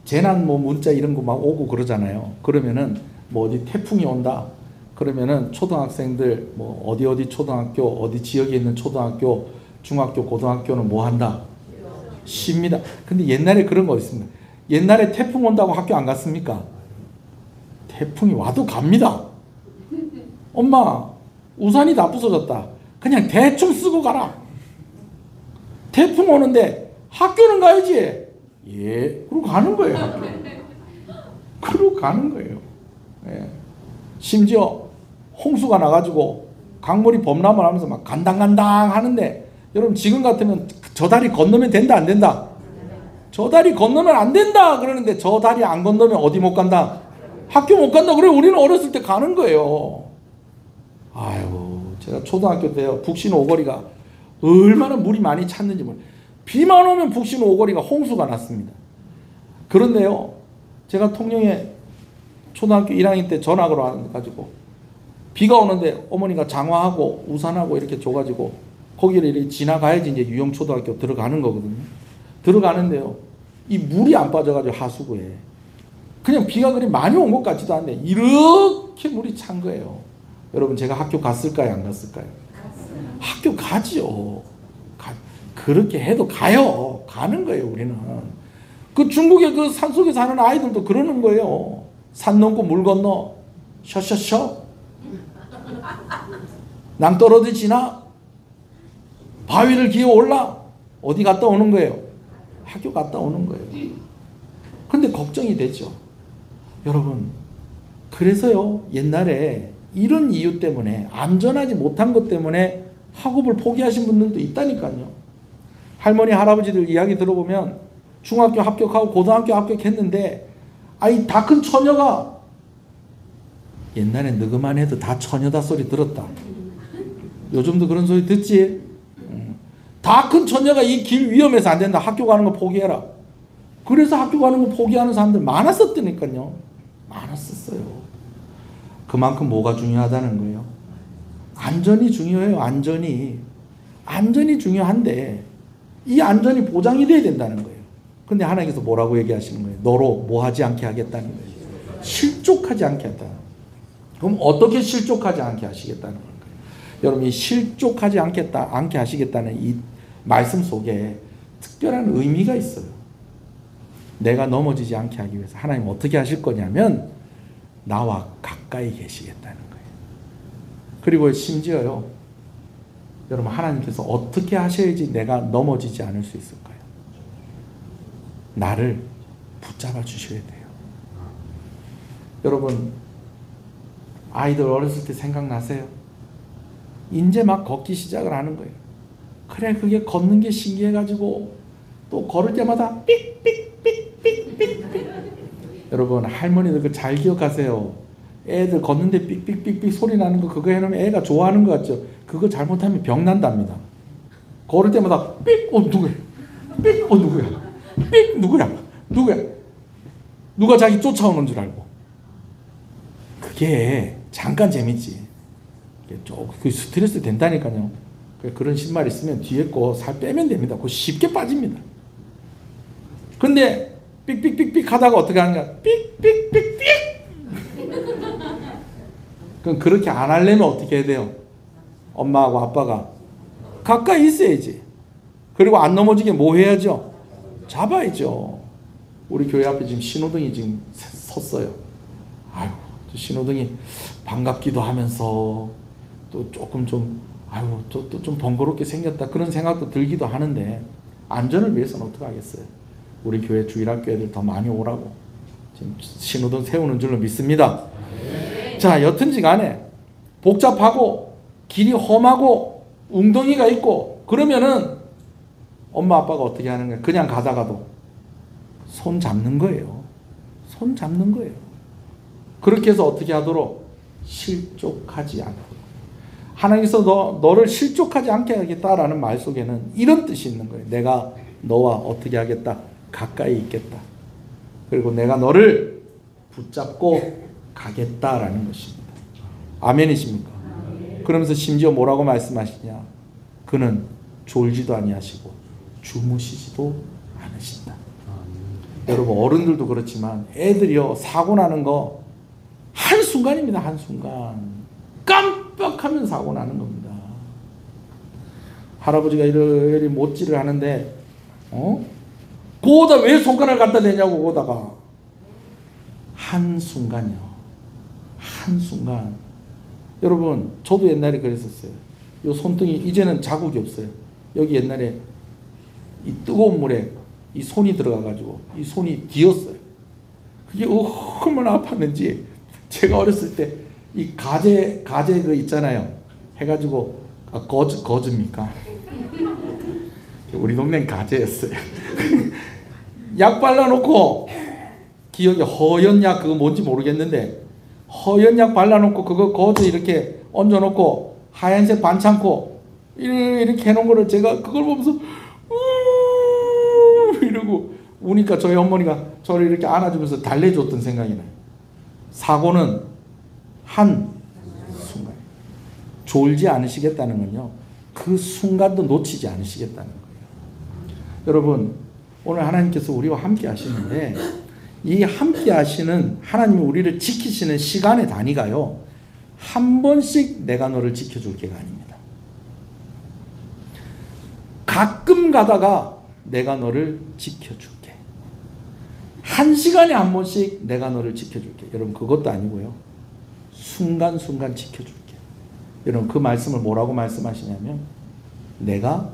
재난 뭐 문자 이런 거 막 오고 그러잖아요. 그러면은 뭐 어디 태풍이 온다. 그러면은 초등학생들 뭐 어디 초등학교, 어디 지역에 있는 초등학교, 중학교, 고등학교는 뭐 한다? 쉽니다. 근데 옛날에 그런 거 있습니다. 옛날에 태풍 온다고 학교 안 갔습니까? 태풍이 와도 갑니다. 엄마, 우산이 다 부서졌다. 그냥 대충 쓰고 가라. 태풍 오는데 학교는 가야지. 예, 그러고 가는 거예요. 학교. 그러고 가는 거예요. 예. 심지어 홍수가 나가지고 강물이 범람을 하면서 막 간당간당 하는데, 여러분 지금 같으면 저 다리 건너면 된다 안 된다? 저 다리 건너면 안 된다 그러는데 저 다리 안 건너면 어디 못 간다? 학교 못 간다. 그래 우리는 어렸을 때 가는 거예요. 아유, 제가 초등학교 때요, 북신 오거리가 얼마나 물이 많이 찼는지 몰라요. 비만 오면 북신 오거리가 홍수가 났습니다. 그런데요, 제가 통영에 초등학교 1학년 때 전학을 와가지고 비가 오는데 어머니가 장화하고 우산하고 이렇게 줘가지고 거기를 이렇게 지나가야지 이제 유영초등학교 들어가는 거거든요. 들어가는데요. 이 물이 안 빠져가지고 하수구에 그냥 비가 그리 많이 온 것 같지도 않네. 이렇게 물이 찬 거예요. 여러분 제가 학교 갔을까요? 안 갔을까요? 학교 가지요. 그렇게 해도 가요. 가는 거예요 우리는. 그 중국의 그 산속에 사는 아이들도 그러는 거예요. 산 넘고 물 건너 셔셔셔 낭떠러지 지나 바위를 기어 올라 어디 갔다 오는 거예요? 학교 갔다 오는 거예요. 근데 걱정이 되죠. 여러분 그래서요 옛날에 이런 이유 때문에 안전하지 못한 것 때문에 학업을 포기하신 분들도 있다니까요. 할머니 할아버지들 이야기 들어보면 중학교 합격하고 고등학교 합격했는데 아이 다 큰 처녀가 옛날에 너그만 해도 다 처녀다 소리 들었다. 요즘도 그런 소리 듣지? 다 큰 처녀가 이 길 위험해서 안 된다. 학교 가는 거 포기해라. 그래서 학교 가는 거 포기하는 사람들 많았었다니까요. 많았었어요. 그만큼 뭐가 중요하다는 거예요? 안전이 중요해요. 안전이 중요한데 이 안전이 보장이 돼야 된다는 거예요. 근데 하나님께서 뭐라고 얘기하시는 거예요? 너로 뭐 하지 않게 하겠다는 거예요. 실족하지 않게 하겠다. 그럼 어떻게 실족하지 않게 하시겠다는 걸까요? 여러분 이 실족하지 않게 하시겠다는 이 말씀 속에 특별한 의미가 있어요. 내가 넘어지지 않게 하기 위해서 하나님 어떻게 하실 거냐면 나와 가까이 계시겠다는 거예요. 그리고 심지어요. 여러분 하나님께서 어떻게 하셔야지 내가 넘어지지 않을 수 있을까요? 나를 붙잡아 주셔야 돼요. 여러분 아이들 어렸을 때 생각나세요? 이제 막 걷기 시작을 하는 거예요. 그래 그게 걷는 게 신기해가지고 또 걸을 때마다 삑삑삑삑삑삑 여러분 할머니들 그 잘 기억하세요. 애들 걷는데 삑삑삑삑 소리 나는 거 그거 해놓으면 애가 좋아하는 것 같죠? 그거 잘못하면 병 난답니다. 걸을 때마다 삑! 누구야? 삑! 누구야? 삑! 누구야? 누가 자기 쫓아오는 줄 알고. 그게 잠깐 재밌지. 그 스트레스 된다니까요. 그런 신발 있으면 뒤에 거 살 빼면 됩니다. 그거 쉽게 빠집니다. 근데 삑삑삑삑 하다가 어떻게 하는가? 삑삑삑삑! 그럼 그렇게 안 하려면 어떻게 해야 돼요? 엄마하고 아빠가 가까이 있어야지. 그리고 안 넘어지게 뭐 해야죠? 잡아야죠. 우리 교회 앞에 지금 신호등이 지금 섰어요. 아유, 신호등이 반갑기도 하면서 또 조금 좀 아유, 또 좀 번거롭게 생겼다 그런 생각도 들기도 하는데 안전을 위해서는 어떻게 하겠어요? 우리 교회 주일학교 애들 더 많이 오라고 지금 신호등 세우는 줄로 믿습니다. 자, 여튼지 간에 복잡하고 길이 험하고 웅덩이가 있고 그러면은 엄마 아빠가 어떻게 하는 거예요? 그냥 가다가도 손 잡는 거예요. 손 잡는 거예요. 그렇게 해서 어떻게 하도록? 실족하지 않도록. 하나님께서 너를 실족하지 않게 하겠다라는 말 속에는 이런 뜻이 있는 거예요. 내가 너와 어떻게 하겠다? 가까이 있겠다. 그리고 내가 너를 붙잡고 가겠다라는 것입니다. 아멘이십니까? 그러면서 심지어 뭐라고 말씀하시냐? 그는 졸지도 아니하시고 주무시지도 않으신다. 여러분 어른들도 그렇지만 애들이요 사고 나는 거 한순간입니다. 한순간 깜빡하면 사고 나는 겁니다. 할아버지가 이리 못질을 하는데 거기다 왜 손가락을 갖다 대냐고. 거기다가 한순간이요. 한순간. 여러분 저도 옛날에 그랬었어요. 요 손등이 이제는 자국이 없어요. 여기 옛날에 이 뜨거운 물에 이 손이 들어가가지고 이 손이 뒤었어요. 그게 얼마나 아팠는지. 제가 어렸을 때 이 가재 그 있잖아요. 해가지고 거즈입니까? 우리 동네는 가재였어요. 약 발라놓고 기억에 허연 약 그거 뭔지 모르겠는데 허연 약 발라놓고 그거 거즈 이렇게 얹어놓고 하얀색 반창고 이렇게 해놓은 거를 제가 그걸 보면서 이러고 우니까 저희 어머니가 저를 이렇게 안아주면서 달래줬던 생각이 나요. 사고는 한 순간. 졸지 않으시겠다는 건요. 그 순간도 놓치지 않으시겠다는 거예요. 여러분 오늘 하나님께서 우리와 함께 하시는데 이 함께 하시는 하나님이 우리를 지키시는 시간의 단위가요, 한 번씩 내가 너를 지켜줄게가 아닙니다. 가끔 가다가 내가 너를 지켜줄게. 한 시간에 한 번씩 내가 너를 지켜줄게. 여러분 그것도 아니고요, 순간순간 지켜줄게. 여러분 그 말씀을 뭐라고 말씀하시냐면 내가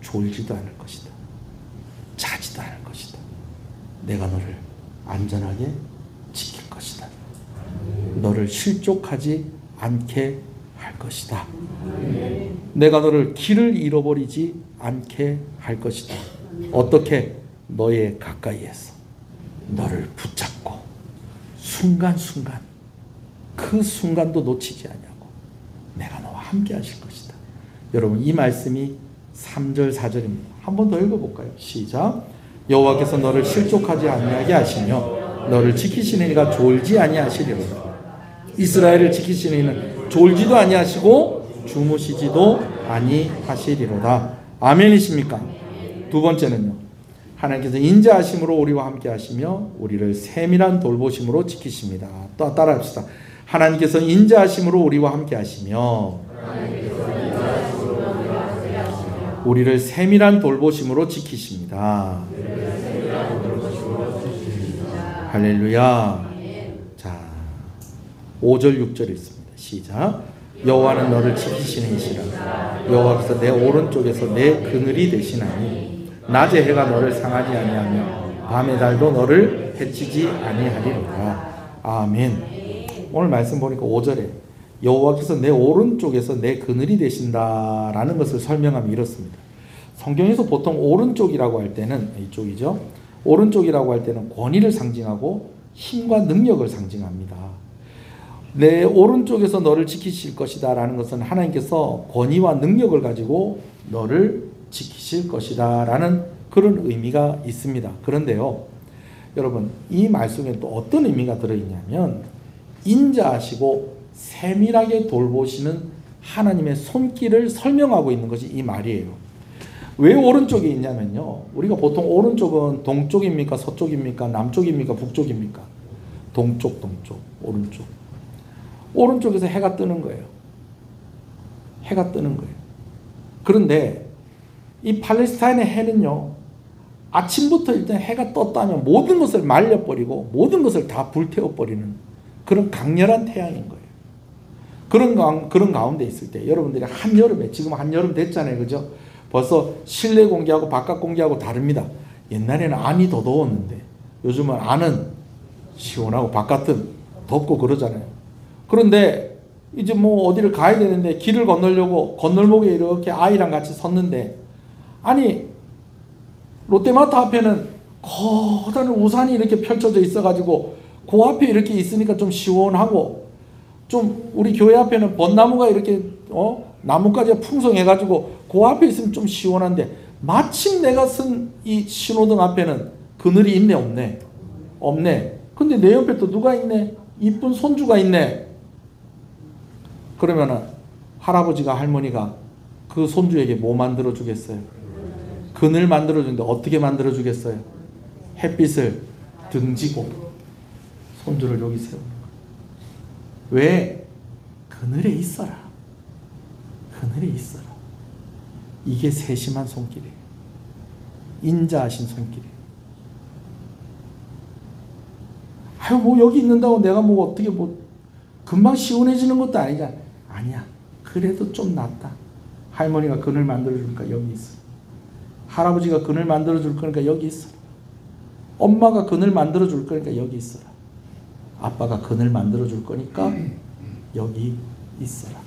졸지도 않을 것이다. 자지도 않을 것이다. 내가 너를 안전하게 지킬 것이다. 너를 실족하지 않게 할 것이다. 내가 너를 길을 잃어버리지 않게 할 것이다. 어떻게? 너의 가까이에서 너를 붙잡고 순간순간 그 순간도 놓치지 않냐고 내가 너와 함께 하실 것이다. 여러분 이 말씀이 3절 4절입니다. 한 번 더 읽어볼까요? 시작. 여호와께서 너를 실족하지 아니하게 하시며 너를 지키시는 이가 졸지 아니하시리로다. 이스라엘을 지키시는 이는 졸지도 아니하시고 주무시지도 아니하시리로다. 아멘이십니까? 두 번째는요, 하나님께서 인자하심으로 우리와 함께 하시며 우리를 세밀한 돌보심으로 지키십니다. 또 따라합시다. 하나님께서 인자하심으로 우리와 함께 하시며 우리를 세밀한 돌보심으로 지키십니다. 할렐루야. 자, 5절 6절 있습니다. 시작. 여호와는 너를 지키시는 이시라. 여호와께서 내 오른쪽에서 내 그늘이 되시나니 낮에 해가 너를 상하지 아니하며 밤의 달도 너를 해치지 아니하리로다. 아멘. 오늘 말씀 보니까 5절에 여호와께서 내 오른쪽에서 내 그늘이 되신다라는 것을 설명하면 이렇습니다. 성경에서 보통 오른쪽이라고 할 때는 이쪽이죠. 오른쪽이라고 할 때는 권위를 상징하고 힘과 능력을 상징합니다. 내 오른쪽에서 너를 지키실 것이다 라는 것은 하나님께서 권위와 능력을 가지고 너를 지키실 것이다 라는 그런 의미가 있습니다. 그런데요, 여러분 이 말씀에 또 어떤 의미가 들어있냐면 인자하시고 세밀하게 돌보시는 하나님의 손길을 설명하고 있는 것이 이 말이에요. 왜 오른쪽에 있냐면요, 우리가 보통 오른쪽은 동쪽입니까? 서쪽입니까? 남쪽입니까? 북쪽입니까? 동쪽, 오른쪽. 오른쪽에서 해가 뜨는 거예요. 해가 뜨는 거예요. 그런데 이 팔레스타인의 해는요, 아침부터 일단 해가 떴다면 모든 것을 말려버리고 모든 것을 다 불태워버리는 그런 강렬한 태양인 거예요. 그런 가운데 있을 때 여러분들이 한여름에, 지금 한여름 됐잖아요. 그죠? 벌써 실내 공기하고 바깥 공기하고 다릅니다. 옛날에는 안이 더 더웠는데 요즘은 안은 시원하고 바깥은 덥고 그러잖아요. 그런데 이제 뭐 어디를 가야 되는데 길을 건너려고 건널목에 이렇게 아이랑 같이 섰는데, 아니 롯데마트 앞에는 커다란 우산이 이렇게 펼쳐져 있어가지고 그 앞에 이렇게 있으니까 좀 시원하고, 좀 우리 교회 앞에는 벚나무가 이렇게 나뭇가지가 풍성해가지고 그 앞에 있으면 좀 시원한데, 마침 내가 쓴 이 신호등 앞에는 그늘이 있네 없네? 없네. 근데 내 옆에 또 누가 있네? 이쁜 손주가 있네. 그러면은 할아버지가 할머니가 그 손주에게 뭐 만들어 주겠어요? 그늘 만들어 주는데 어떻게 만들어 주겠어요? 햇빛을 등지고 손주를 여기 세우는 거예요. 왜? 그늘에 있어라. 그늘에 있어라. 이게 세심한 손길이에요. 인자하신 손길이에요. 아유 뭐 여기 있는다고 내가 뭐 어떻게 뭐 금방 시원해지는 것도 아니잖아. 아니야. 그래도 좀 낫다. 할머니가 그늘 만들어 주니까 여기 있어. 할아버지가 그늘 만들어 줄 거니까 여기 있어. 엄마가 그늘 만들어 줄 거니까 여기 있어라. 아빠가 그늘 만들어 줄 거니까 여기 있어라.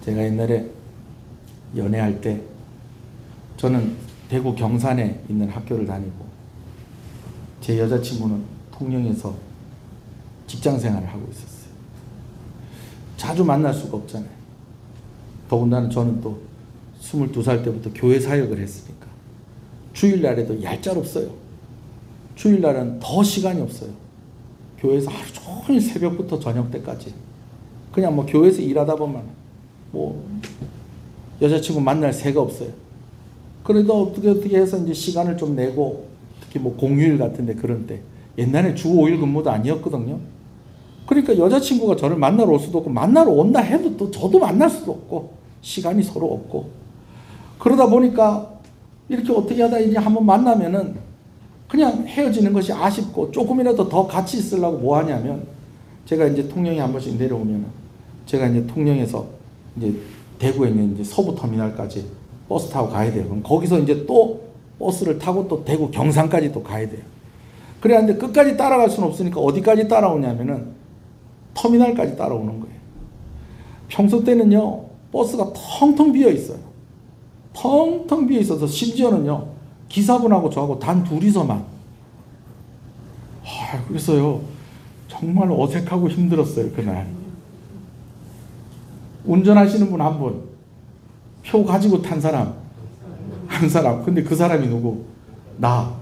제가 옛날에 연애할 때 저는 대구 경산에 있는 학교를 다니고 제 여자친구는 통영에서 직장 생활을 하고 있었어요. 자주 만날 수가 없잖아요. 더군다나 저는 또 22살 때부터 교회 사역을 했으니까 주일날에도 얄짤없어요. 주일날은 더 시간이 없어요. 교회에서 하루 종일 새벽부터 저녁 때까지 그냥 뭐 교회에서 일하다 보면 뭐 여자친구 만날 새가 없어요. 그래도 어떻게 해서 이제 시간을 좀 내고, 특히 뭐 공휴일 같은데 그런 때, 옛날에 주 5일 근무도 아니었거든요. 그러니까 여자친구가 저를 만나러 올 수도 없고, 만나러 온다 해도 또 저도 만날 수도 없고, 시간이 서로 없고, 그러다 보니까 이렇게 어떻게 하다 이제 한번 만나면은 그냥 헤어지는 것이 아쉽고, 조금이라도 더 같이 있으려고 뭐 하냐면, 제가 이제 통영에 한 번씩 내려오면은, 제가 이제 통영에서 이제 대구에 있는 이제 서부 터미널까지 버스 타고 가야 돼요. 그럼 거기서 이제 또 버스를 타고 또 대구 경산까지 또 가야 돼요. 그래야 하는데 끝까지 따라갈 수는 없으니까 어디까지 따라오냐면은 터미널까지 따라오는 거예요. 평소 때는요, 버스가 텅텅 비어 있어요. 텅텅 비어 있어서 심지어는요, 기사분하고 저하고 단 둘이서만. 그래서요, 정말 어색하고 힘들었어요, 그날. 운전하시는 분 한 분, 표 가지고 탄 사람 한 사람. 근데 그 사람이 누구? 나.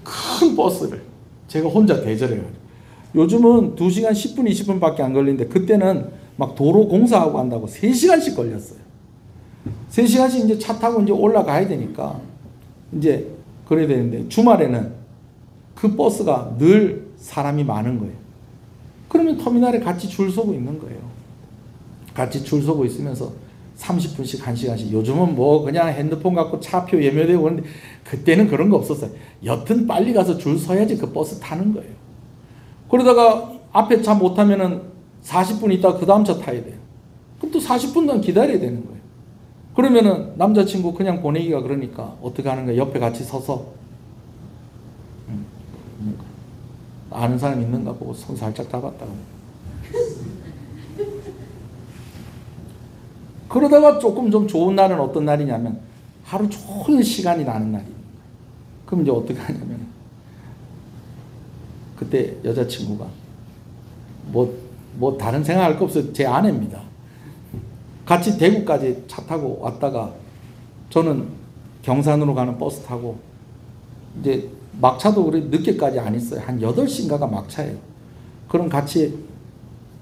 큰 버스를 제가 혼자 대절해요. 요즘은 2시간 10분 20분밖에 안 걸리는데, 그때는 막 도로 공사하고 한다고 3시간씩 걸렸어요. 3시간씩 이제 차 타고 이제 올라가야 되니까 이제 그래야 되는데, 주말에는 그 버스가 늘 사람이 많은 거예요. 그러면 터미널에 같이 줄 서고 있는 거예요. 같이 줄 서고 있으면서 30분씩 1시간씩. 요즘은 뭐 그냥 핸드폰 갖고 차표 예매되고 그러는데, 그때는 그런 거 없었어요. 여튼 빨리 가서 줄 서야지 그 버스 타는 거예요. 그러다가 앞에 차 못 타면은 40분 있다가 그 다음 차 타야 돼요. 그럼 또 40분 동안 기다려야 되는 거예요. 그러면은 남자친구 그냥 보내기가 그러니까 어떻게 하는 거예요? 옆에 같이 서서 아는 사람 있는가 보고 손 살짝 잡았다고. 그러다가 조금 좀 좋은 날은 어떤 날이냐면, 하루 종일 시간이 나는 날이에요. 그럼 이제 어떻게 하냐면, 그때 여자친구가 뭐 다른 생각할 거 없어요. 제 아내입니다. 같이 대구까지 차 타고 왔다가 저는 경산으로 가는 버스 타고, 이제 막차도 그래 늦게까지 안 있어요. 한 8시인가가 막차예요. 그럼 같이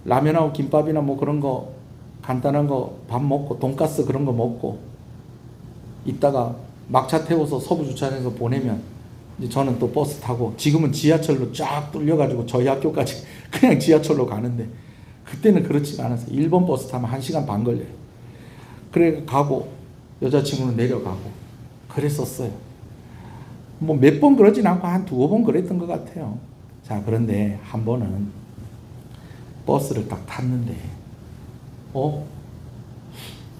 라면하고 김밥이나 뭐 그런 거 간단한 거 밥 먹고, 돈가스 그런 거 먹고 있다가 막차 태워서 서부 주차장에서 보내면, 이제 저는 또 버스 타고, 지금은 지하철로 쫙 뚫려가지고 저희 학교까지 그냥 지하철로 가는데, 그때는 그렇지가 않았어요. 1번 버스 타면 1시간 반 걸려요. 그래 가고 여자친구는 내려가고 그랬었어요. 뭐 몇 번 그러진 않고 한 2-5번 그랬던 것 같아요. 자, 그런데 한 번은 버스를 딱 탔는데,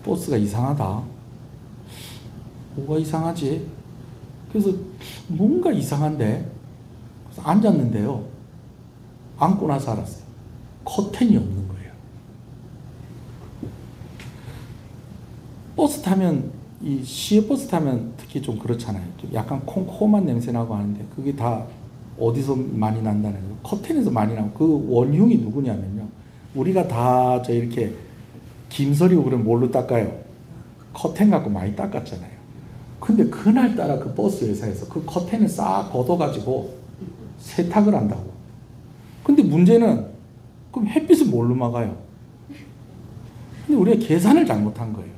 버스가 이상하다. 뭐가 이상하지? 그래서 뭔가 이상한데, 그래서 앉았는데요, 앉고 나서 알았어요. 커튼이 없는 거예요. 버스 타면, 이 시외버스 타면 특히 좀 그렇잖아요. 좀 약간 콩콩한 냄새 나고 하는데, 그게 다 어디서 많이 난다는 거예요? 커튼에서 많이 나고. 그 원흉이 누구냐면요, 우리가 다 저 이렇게 김서리고 그러면 뭘로 닦아요? 커튼 갖고 많이 닦았잖아요. 근데 그날따라 그 버스 회사에서 그 커튼을 싹 걷어가지고 세탁을 한다고. 근데 문제는, 그럼 햇빛을 뭘로 막아요? 근데 우리가 계산을 잘못한 거예요.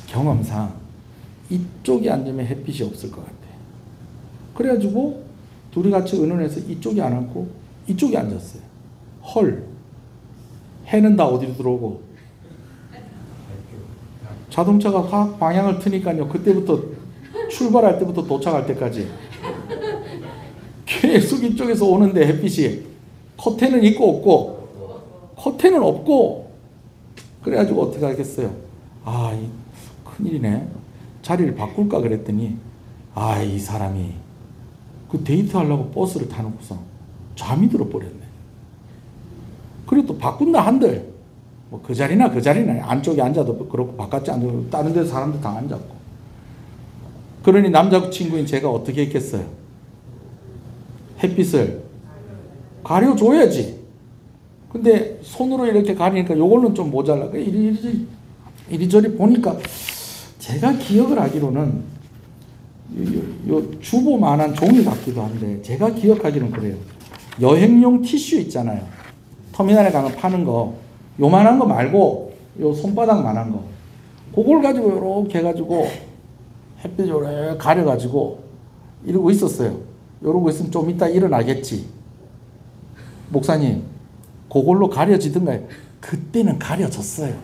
경험상 이쪽에 앉으면 햇빛이 없을 것 같아. 그래가지고 둘이 같이 의논해서 이쪽에 안 앉고 이쪽에 앉았어요. 헐, 해는 다 어디로 들어오고, 자동차가 확 방향을 트니까요, 그때부터 출발할 때부터 도착할 때까지 계속 이쪽에서 오는데, 햇빛이 커튼은 있고 없고, 커튼은 없고. 그래가지고 어떻게 하겠어요? 이 큰일이네. 자리를 바꿀까 그랬더니, 이 사람이 그 데이트하려고 버스를 타놓고서 잠이 들어버렸네. 그리고 또 바꾼다 한들 뭐 그 자리나 안쪽에 앉아도 그렇고 바깥에 앉아도 다른 데 사람들 다 앉았고. 그러니 남자친구인 제가 어떻게 했겠어요? 햇빛을 가려줘야지. 근데 손으로 이렇게 가리니까 요걸로는 좀 모자라. 이리저리 보니까, 제가 기억을 하기로는 요 주보만한 종이 같기도 한데, 제가 기억하기로는 그래요. 여행용 티슈 있잖아요. 터미널에 가면 파는 거, 요만한 거 말고 요 손바닥만한 거, 그걸 가지고 이렇게 해가지고 햇빛 요래 가려가지고 이러고 있었어요. 이러고 있으면 좀 이따 일어나겠지. 목사님, 그걸로 가려지던가요? 그때는 가려졌어요.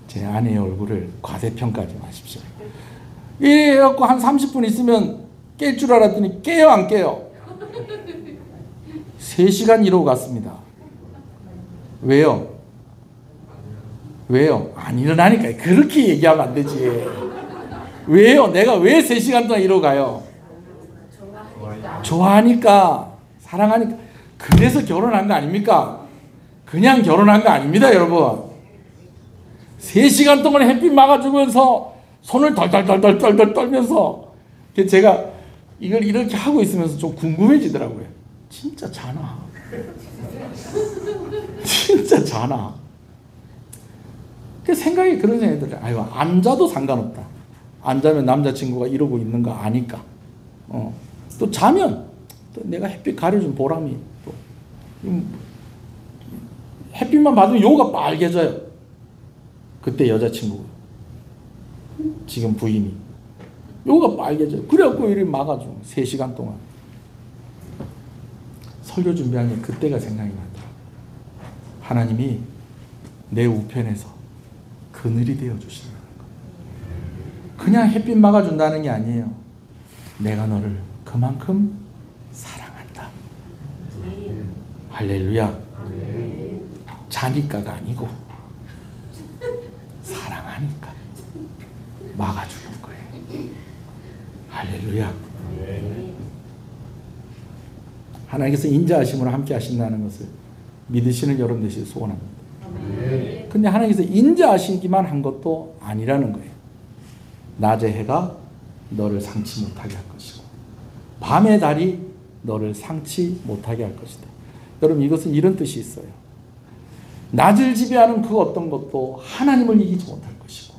제 아내의 얼굴을 과대평가하지 마십시오. 이래갖고 한 30분 있으면 깰 줄 알았더니 깨요, 안 깨요? 3시간 이러고 갔습니다. 왜요? 왜요? 안 일어나니까. 그렇게 얘기하면 안 되지. 왜요? 내가 왜 3시간 동안 이러고 가요? 좋아하니까, 사랑하니까. 그래서 결혼한 거 아닙니까? 그냥 결혼한 거 아닙니다, 여러분. 3시간 동안 햇빛 막아주면서 손을 덜덜덜덜 떨면서 제가 이걸 이렇게 하고 있으면서 좀 궁금해지더라고요. 진짜 자나? 진짜 자나? 그 생각이 그런 생각이 들어요. 아유, 안 자도 상관없다. 안 자면 남자친구가 이러고 있는 거 아니까. 또 자면 또 내가 햇빛 가려준 보람이 또 햇빛만 받으면 요가 빨개져요. 그때 여자친구가 지금 부인이 요가 빨개져요. 그래갖고 이렇게 막아줘. 3시간 동안 설교 준비하니 그때가 생각이 나더라고요. 하나님이 내 우편에서 그늘이 되어주신다는 거. 그냥 햇빛 막아준다는 게 아니에요. 내가 너를 그만큼 사랑한다. 할렐루야. 자니까가 아니고 사랑하니까 막아주는 거예요. 할렐루야. 하나님께서 인자하심으로 함께 하신다는 것을 믿으시는 여러분 되시길 소원합니다. 근데 하나님께서 인자하시기만 한 것도 아니라는 거예요. 낮의 해가 너를 상치 못하게 할 것이고 밤의 달이 너를 상치 못하게 할 것이다. 여러분, 이것은 이런 뜻이 있어요. 낮을 지배하는 그 어떤 것도 하나님을 이기지 못할 것이고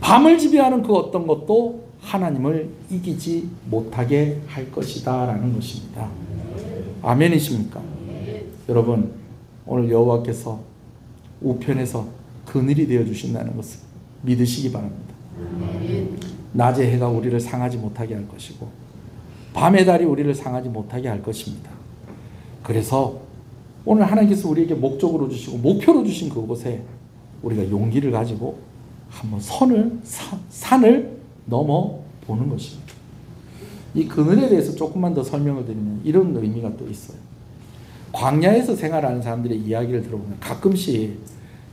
밤을 지배하는 그 어떤 것도 하나님을 이기지 못하게 할 것이다 라는 것입니다. 아멘이십니까? 여러분, 오늘 여호와께서 우편에서 그늘이 되어주신다는 것을 믿으시기 바랍니다. 낮의 해가 우리를 상하지 못하게 할 것이고 밤의 달이 우리를 상하지 못하게 할 것입니다. 그래서 오늘 하나님께서 우리에게 목적으로 주시고 목표로 주신 그곳에 우리가 용기를 가지고 한번 산을 넘어 보는 것입니다. 이 그늘에 대해서 조금만 더 설명을 드리면 이런 의미가 또 있어요. 광야에서 생활하는 사람들의 이야기를 들어보면 가끔씩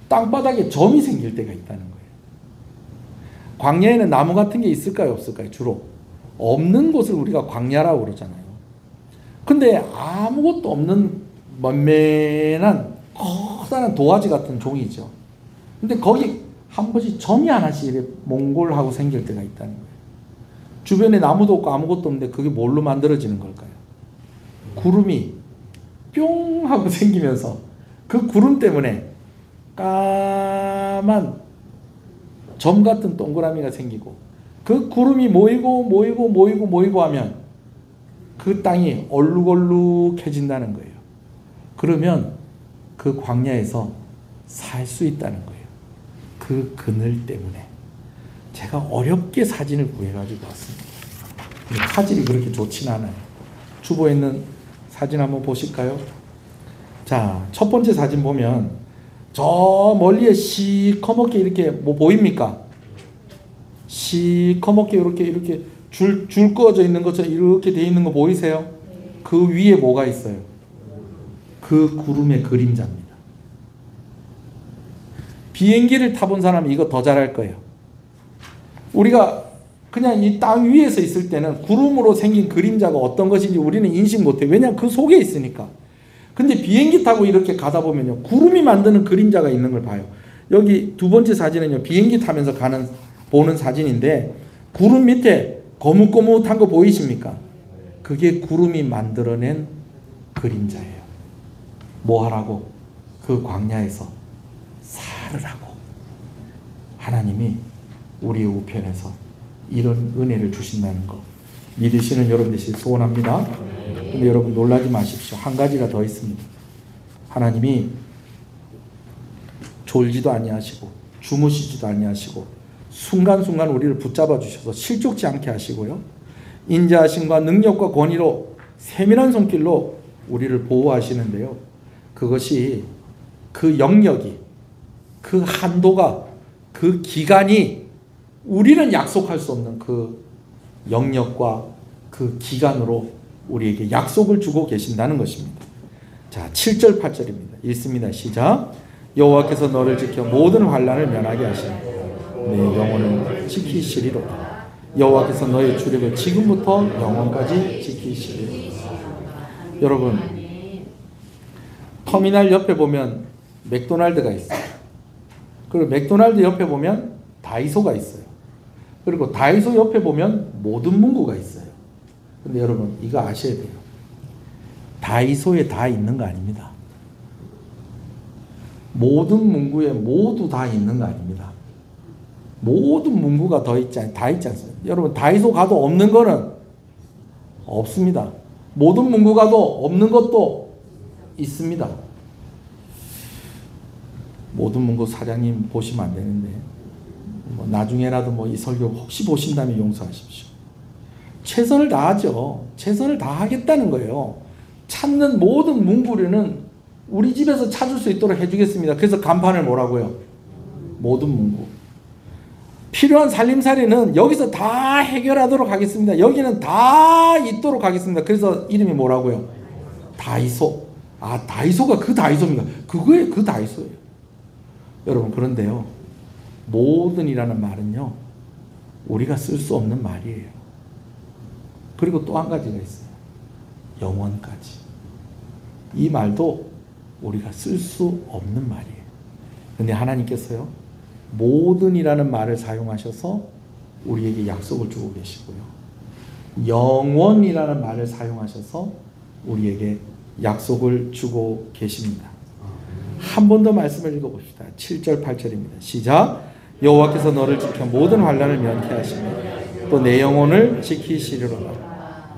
땅바닥에 점이 생길 때가 있다는 거예요. 광야에는 나무 같은 게 있을까요, 없을까요? 주로 없는 곳을 우리가 광야라고 그러잖아요. 근데 아무것도 없는 먼맨한 커다란 도화지 같은 종이죠. 근데 거기 한 번씩 점이 하나씩 이렇게 몽골하고 생길 때가 있다는 거예요. 주변에 나무도 없고 아무것도 없는데 그게 뭘로 만들어지는 걸까요? 구름이 뿅 하고 생기면서 그 구름 때문에 까만 점 같은 동그라미가 생기고 그 구름이 모이고 하면 그 땅이 얼룩얼룩해진다는 거예요. 그러면 그 광야에서 살 수 있다는 거예요. 그 그늘 때문에. 제가 어렵게 사진을 구해가지고 왔습니다. 화질이 그렇게 좋진 않아요. 주보에 있는 사진 한번 보실까요? 자, 첫 번째 사진 보면 저 멀리에 시커멓게 이렇게 뭐 보입니까? 시커멓게 이렇게 줄 그어져 있는 것처럼 이렇게 돼 있는 거 보이세요? 그 위에 뭐가 있어요? 그 구름의 그림자입니다. 비행기를 타본 사람이 이거 더 잘할 거예요. 우리가 그냥 이 땅 위에서 있을 때는 구름으로 생긴 그림자가 어떤 것인지 우리는 인식 못해요. 왜냐하면 그 속에 있으니까. 근데 비행기 타고 이렇게 가다 보면요, 구름이 만드는 그림자가 있는 걸 봐요. 여기 두 번째 사진은요, 비행기 타면서 보는 사진인데 구름 밑에 거뭇거뭇한 거 보이십니까? 그게 구름이 만들어낸 그림자예요. 뭐 하라고? 그 광야에서 살으라고. 하나님이 우리의 우편에서 이런 은혜를 주신다는 거 믿으시는 여러분 되시길 소원합니다. 근데 여러분 놀라지 마십시오. 한 가지가 더 있습니다. 하나님이 졸지도 아니하시고 주무시지도 아니하시고 순간순간 우리를 붙잡아 주셔서 실족지 않게 하시고요. 인자하심과 능력과 권위로 세밀한 손길로 우리를 보호하시는데요. 그것이 그 영역이, 그 한도가, 그 기간이 우리는 약속할 수 없는 그 영역과 그 기간으로 우리에게 약속을 주고 계신다는 것입니다. 자, 7절 8절입니다. 읽습니다. 시작. 여호와께서 너를 지켜 모든 환난을 면하게 하시니 내 영혼을 지키시리로다. 여호와께서 너의 출입을 지금부터 영원까지 지키시리로다. 여러분, 터미널 옆에 보면 맥도날드가 있어요. 그리고 맥도날드 옆에 보면 다이소가 있어요. 그리고 다이소 옆에 보면 모든 문구가 있어요. 근데 여러분, 이거 아셔야 돼요. 다이소에 다 있는 거 아닙니다. 모든 문구에 모두 다 있는 거 아닙니다. 모든 문구가 다 있지 않습니다. 여러분, 다이소 가도 없는 거는 없습니다. 모든 문구 가도 없는 것도 있습니다. 모든 문구 사장님 보시면 안 되는데, 나중에라도 이 설교 혹시 보신다면 용서하십시오. 최선을 다하죠. 최선을 다하겠다는 거예요. 찾는 모든 문구류는 우리 집에서 찾을 수 있도록 해주겠습니다. 그래서 간판을 뭐라고요? 모든 문구. 필요한 살림살이는 여기서 다 해결하도록 하겠습니다. 여기는 다 있도록 하겠습니다. 그래서 이름이 뭐라고요? 다이소. 아, 다이소가 그 다이소입니까? 그거에 그 다이소예요. 여러분, 그런데요, 모든이라는 말은요, 우리가 쓸 수 없는 말이에요. 그리고 또 한 가지가 있어요. 영원까지. 이 말도 우리가 쓸 수 없는 말이에요. 근데 하나님께서요, 모든이라는 말을 사용하셔서 우리에게 약속을 주고 계시고요. 영원이라는 말을 사용하셔서 우리에게 약속을 주고 계십니다. 한 번 더 말씀을 읽어봅시다. 7절 8절입니다. 시작. 여호와께서 너를 지켜 모든 환난을 면케 하시며 또 내 영혼을 지키시리로다.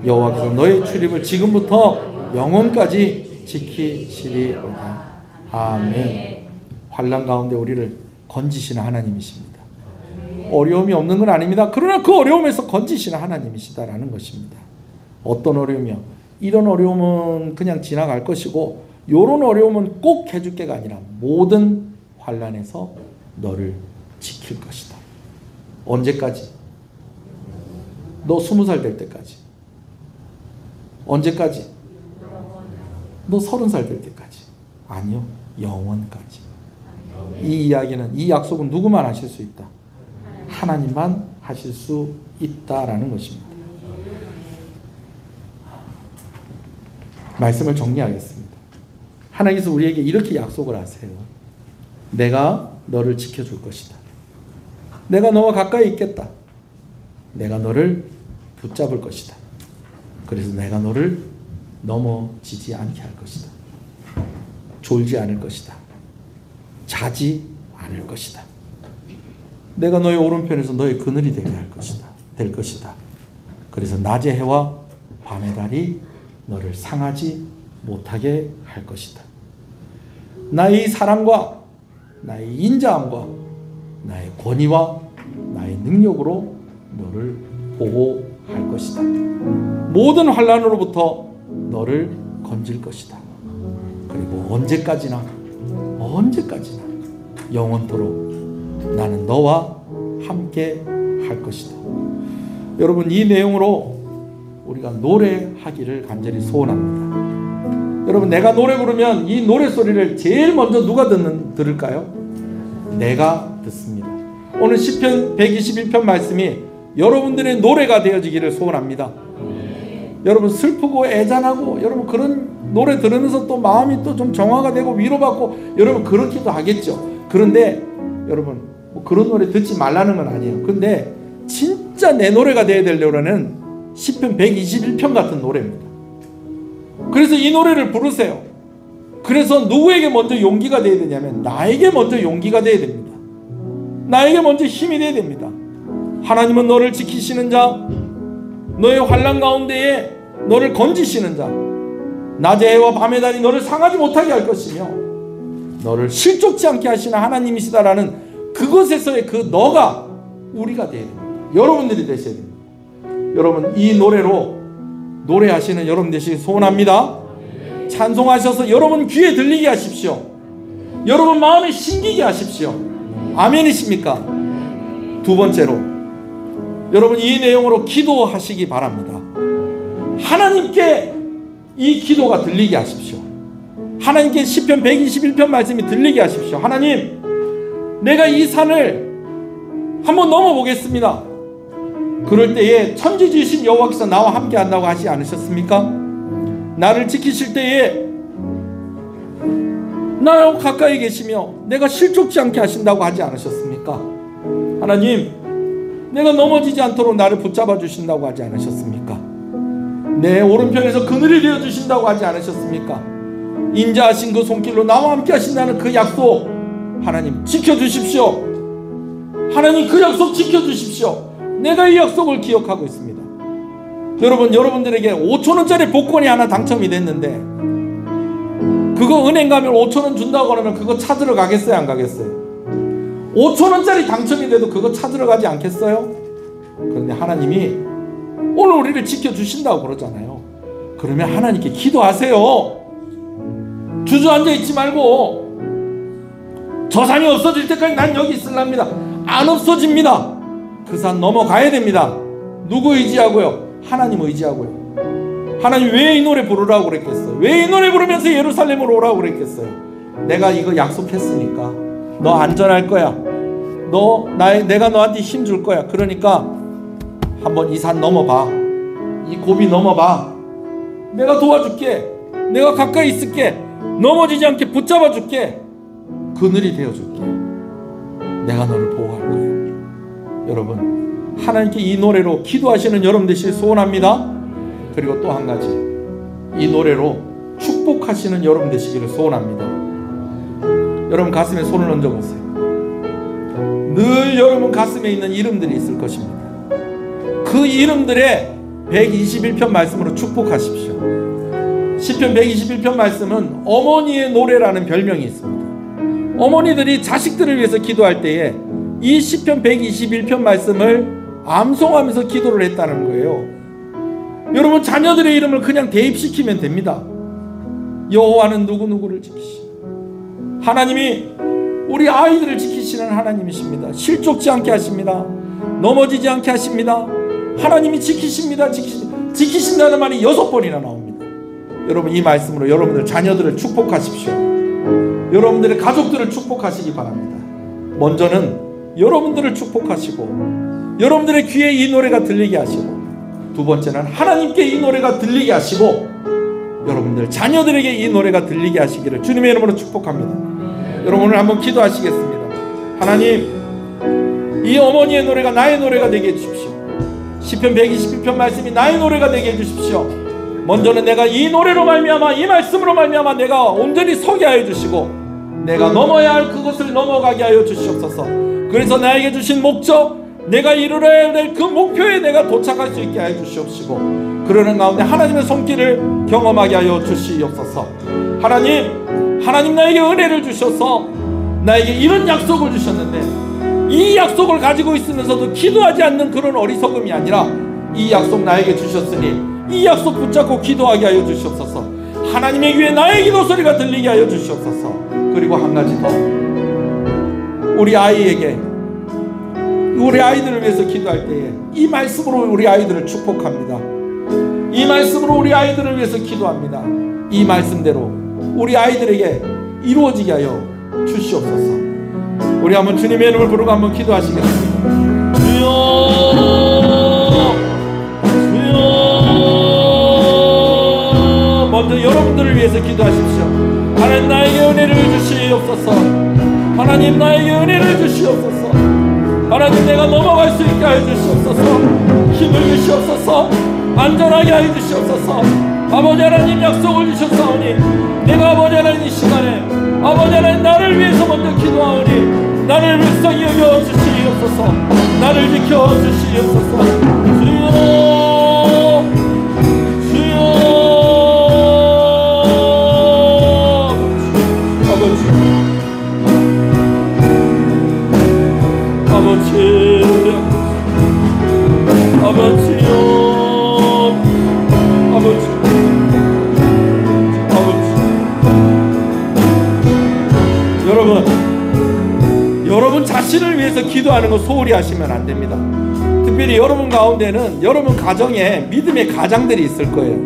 여호와께서 너의 출입을 지금부터 영원까지 지키시리로다. 아멘. 환난 가운데 우리를 건지시는 하나님이십니다. 어려움이 없는 건 아닙니다. 그러나 그 어려움에서 건지시는 하나님이시다라는 것입니다. 어떤 어려움이요? 이런 어려움은 그냥 지나갈 것이고 이런 어려움은 꼭 해줄 게가 아니라 모든 환난에서 너를 지킬 것이다. 언제까지? 너 20살 될 때까지. 언제까지? 너 30살 될 때까지. 아니요, 영원까지. 이 이야기는, 이 약속은 누구만 하실 수 있다? 하나님만 하실 수 있다라는 것입니다. 말씀을 정리하겠습니다. 하나님께서 우리에게 이렇게 약속을 하세요. 내가 너를 지켜줄 것이다. 내가 너와 가까이 있겠다. 내가 너를 붙잡을 것이다. 그래서 내가 너를 넘어지지 않게 할 것이다. 졸지 않을 것이다. 자지 않을 것이다. 내가 너의 오른편에서 너의 그늘이 되게 할 것이다. 될 것이다. 그래서 낮의 해와 밤의 달이 너를 상하지 못하게 할 것이다. 나의 사랑과 나의 인자함과 나의 권위와 나의 능력으로 너를 보호할 것이다. 모든 환난으로부터 너를 건질 것이다. 그리고 언제까지나 영원토록 나는 너와 함께 할 것이다. 여러분, 이 내용으로 우리가 노래하기를 간절히 소원합니다. 여러분, 내가 노래 부르면 이 노래소리를 제일 먼저 누가 들을까요? 내가 듣습니다. 오늘 시편 121편 말씀이 여러분들의 노래가 되어지기를 소원합니다. 여러분, 슬프고 애잔하고 여러분 그런 노래 들으면서 또 마음이 또 좀 정화가 되고 위로받고 여러분 그렇기도 하겠죠. 그런데 여러분, 그런 노래 듣지 말라는 건 아니에요. 근데 진짜 내 노래가 되어야 되려는 시편 121편 같은 노래입니다. 그래서 이 노래를 부르세요. 그래서 누구에게 먼저 용기가 되어야 되냐면 나에게 먼저 용기가 되어야 됩니다. 나에게 먼저 힘이 되어야 됩니다. 하나님은 너를 지키시는 자, 너의 환난 가운데에 너를 건지시는 자, 낮의 해와 밤의 달이 너를 상하지 못하게 할 것이며 너를 실족지 않게 하시는 하나님이시다라는 그것에서의 그 너가 우리가 되어야 됩니다. 여러분들이 되셔야 됩니다. 여러분, 이 노래로 노래하시는 여러분 되시기 소원합니다. 찬송하셔서 여러분 귀에 들리게 하십시오. 여러분 마음에 심기게 하십시오. 아멘이십니까? 두 번째로, 여러분 이 내용으로 기도하시기 바랍니다. 하나님께 이 기도가 들리게 하십시오. 하나님께 시편 121편 말씀이 들리게 하십시오. 하나님, 내가 이 산을 한번 넘어보겠습니다. 그럴 때에 천지지으신 여호와께서 나와 함께 한다고 하지 않으셨습니까? 나를 지키실 때에 나하고 가까이 계시며 내가 실족지 않게 하신다고 하지 않으셨습니까? 하나님, 내가 넘어지지 않도록 나를 붙잡아 주신다고 하지 않으셨습니까? 내 오른편에서 그늘이 되어 주신다고 하지 않으셨습니까? 인자하신 그 손길로 나와 함께 하신다는 그 약속, 하나님 지켜주십시오. 하나님 그 약속 지켜주십시오. 내가 이 약속을 기억하고 있습니다. 여러분, 여러분들에게 5,000원짜리 복권이 하나 당첨이 됐는데 그거 은행 가면 5,000원 준다고 그러면 그거 찾으러 가겠어요? 안 가겠어요? 5,000원짜리 당첨이 돼도 그거 찾으러 가지 않겠어요? 그런데 하나님이 오늘 우리를 지켜주신다고 그러잖아요. 그러면 하나님께 기도하세요. 주저앉아 있지 말고, 저 산이 없어질 때까지 난 여기 있으랍니다. 안 없어집니다. 그 산 넘어가야 됩니다. 누구 의지하고요? 하나님 의지하고요. 하나님 왜 이 노래 부르라고 그랬겠어요? 왜 이 노래 부르면서 예루살렘으로 오라고 그랬겠어요? 내가 이거 약속했으니까 너 안전할 거야. 내가 너한테 힘 줄 거야. 그러니까 한번 이 산 넘어봐. 이 고비 넘어봐. 내가 도와줄게. 내가 가까이 있을게. 넘어지지 않게 붙잡아 줄게. 그늘이 되어줄게. 내가 너를 보호할 거야. 여러분, 하나님께 이 노래로 기도하시는 여러분 되시길 소원합니다. 그리고 또 한 가지, 이 노래로 축복하시는 여러분 되시기를 소원합니다. 여러분 가슴에 손을 얹어보세요. 늘 여러분 가슴에 있는 이름들이 있을 것입니다. 그 이름들의 121편 말씀으로 축복하십시오. 시편 121편 말씀은 어머니의 노래라는 별명이 있습니다. 어머니들이 자식들을 위해서 기도할 때에 이 시편 121편 말씀을 암송하면서 기도를 했다는 거예요. 여러분, 자녀들의 이름을 그냥 대입시키면 됩니다. 여호와는 누구누구를 지키시고, 하나님이 우리 아이들을 지키시는 하나님이십니다. 실족지 않게 하십니다. 넘어지지 않게 하십니다. 하나님이 지키십니다. 지키신다는 말이 6번이나 나옵니다. 여러분, 이 말씀으로 여러분들 자녀들을 축복하십시오. 여러분들의 가족들을 축복하시기 바랍니다. 먼저는 여러분들을 축복하시고, 여러분들의 귀에 이 노래가 들리게 하시고, 두 번째는 하나님께 이 노래가 들리게 하시고, 여러분들 자녀들에게 이 노래가 들리게 하시기를 주님의 이름으로 축복합니다. 여러분, 오늘 한번 기도하시겠습니다. 하나님, 이 어머니의 노래가 나의 노래가 되게 해주십시오. 시편 121편 말씀이 나의 노래가 되게 해주십시오. 먼저는 내가 이 노래로 말미암아, 이 말씀으로 말미암아 내가 온전히 서게 하여 주시고, 내가 넘어야 할 그것을 넘어가게 하여 주시옵소서. 그래서 나에게 주신 목적, 내가 이루어야 될 그 목표에 내가 도착할 수 있게 하여 주시옵시고, 그러는 가운데 하나님의 손길을 경험하게 하여 주시옵소서. 하나님 나에게 은혜를 주셔서 나에게 이런 약속을 주셨는데, 이 약속을 가지고 있으면서도 기도하지 않는 그런 어리석음이 아니라, 이 약속 나에게 주셨으니 이 약속 붙잡고 기도하게 하여 주시옵소서. 하나님의 귀에 나의 기도 소리가 들리게 하여 주시옵소서. 그리고 한 가지 더, 우리 아이들을 위해서 기도할 때에 이 말씀으로 우리 아이들을 축복합니다. 이 말씀으로 우리 아이들을 위해서 기도합니다. 이 말씀대로 우리 아이들에게 이루어지게 하여 주시옵소서. 우리 한번 주님의 이름을 부르고 한번 기도하시겠습니다. 주여, 주여. 먼저 여러분들을 위해서 기도하십시오. 하나님, 나에게 은혜를 주시옵소서. 하나님, 나에게 은혜를 주시옵소서. 하나님, 내가 넘어갈 수 있게 하여 주시옵소서. 힘을 주시옵소서. 안전하게 하여 주시옵소서. 아버지 하나님, 약속을 주셨사오니 내가 아버지 하나님 이 시간에 아버지 하나님 나를 위해서 먼저 기도하오니 나를 불쌍히 여겨 주시옵소서. 나를 지켜 주시옵소서. 주여, 주여. 아버지, 아버지요, 아버지, 아버지. 여러분 자신을 위해서 기도하는 거 소홀히 하시면 안 됩니다. 특별히 여러분 가운데는 여러분 가정에 믿음의 가장들이 있을 거예요.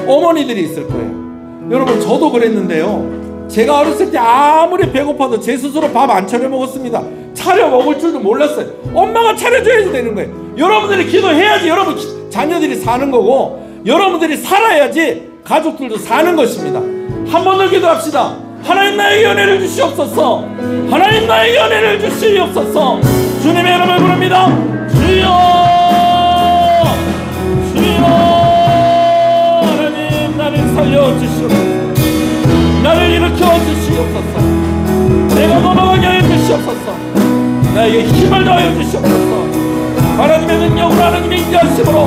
어머니들이 있을 거예요. 여러분, 저도 그랬는데요. 제가 어렸을 때 아무리 배고파도 제 스스로 밥 안 차려 먹었습니다. 차려 먹을 줄도 몰랐어요. 엄마가 차려줘야지 되는 거예요. 여러분들이 기도해야지 여러분 자녀들이 사는 거고, 여러분들이 살아야지 가족들도 사는 것입니다. 한 번 더 기도합시다. 하나님, 나에게 은혜를 주시옵소서. 하나님, 나에게 은혜를 주시옵소서. 주님의 이름을 부릅니다. 주여, 주여. 하나님, 나를 살려주시옵소서. 나를 일으켜 주시옵소서. 내가 넘어가게 하여 주시옵소서. 나에게 힘을 더하여 주시옵소서. 하나님의 능력으로, 하나님의 인자하심으로,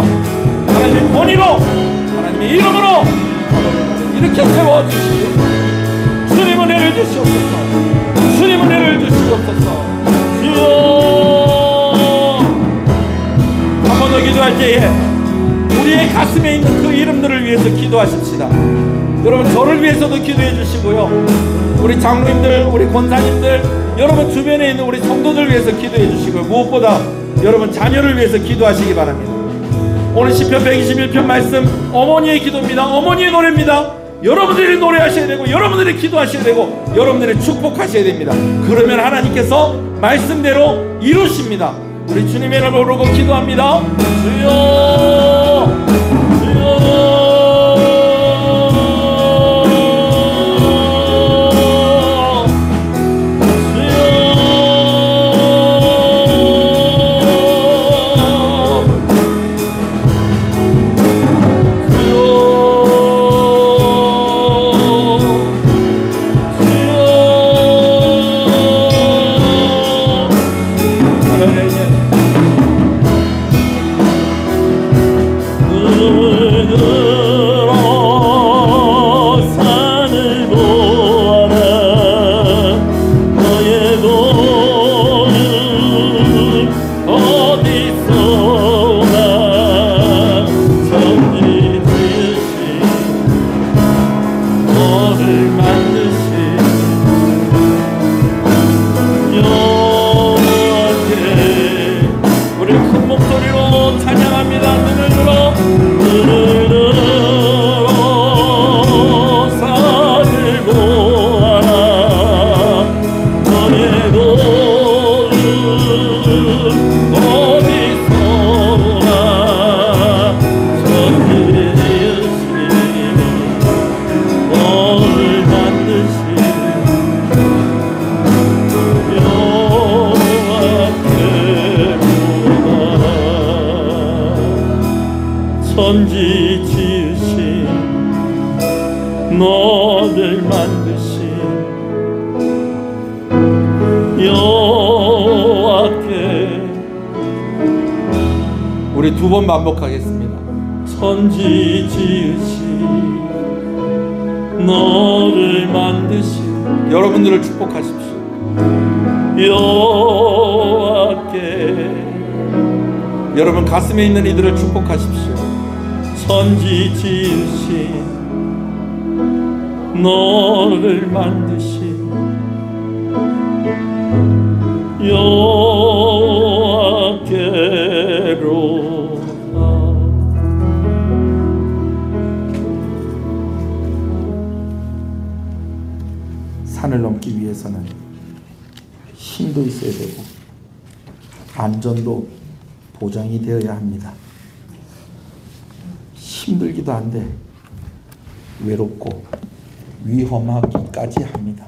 하나님의 권위로, 하나님의 이름으로 일으켜 세워주시옵소서. 주님 은혜를 주시옵소서. 주님 은혜를 주시옵소서. 주여. 한 번 더 기도할 때에 우리의 가슴에 있는 그 이름들을 위해서 기도하십시다. 여러분, 저를 위해서도 기도해 주시고요, 우리 장로님들, 우리 권사님들, 여러분 주변에 있는 우리 성도들 위해서 기도해 주시고요, 무엇보다 여러분 자녀를 위해서 기도하시기 바랍니다. 오늘 시편 121편 말씀 어머니의 기도입니다. 어머니의 노래입니다. 여러분들이 노래하셔야 되고, 여러분들이 기도하셔야 되고, 여러분들이 축복하셔야 됩니다. 그러면 하나님께서 말씀대로 이루십니다. 우리 주님의 이름을 부르고 기도합니다. 주여, 주여. 천지 지으신 너를 만드신 여호와께. 우리 두 번 반복하겠습니다. 천지 지으신 너를 만드신 여러분들을 축복하십시오. 여호와께. 여러분 가슴에 있는 이들을 축복하십시오. 천지 지으신 너를 만드신 여호와께로다. 산을 넘기 위해서는 힘도 있어야 되고 안전도 보장이 되어야 합니다. 힘들기도 한데 외롭고 위험하기까지 합니다.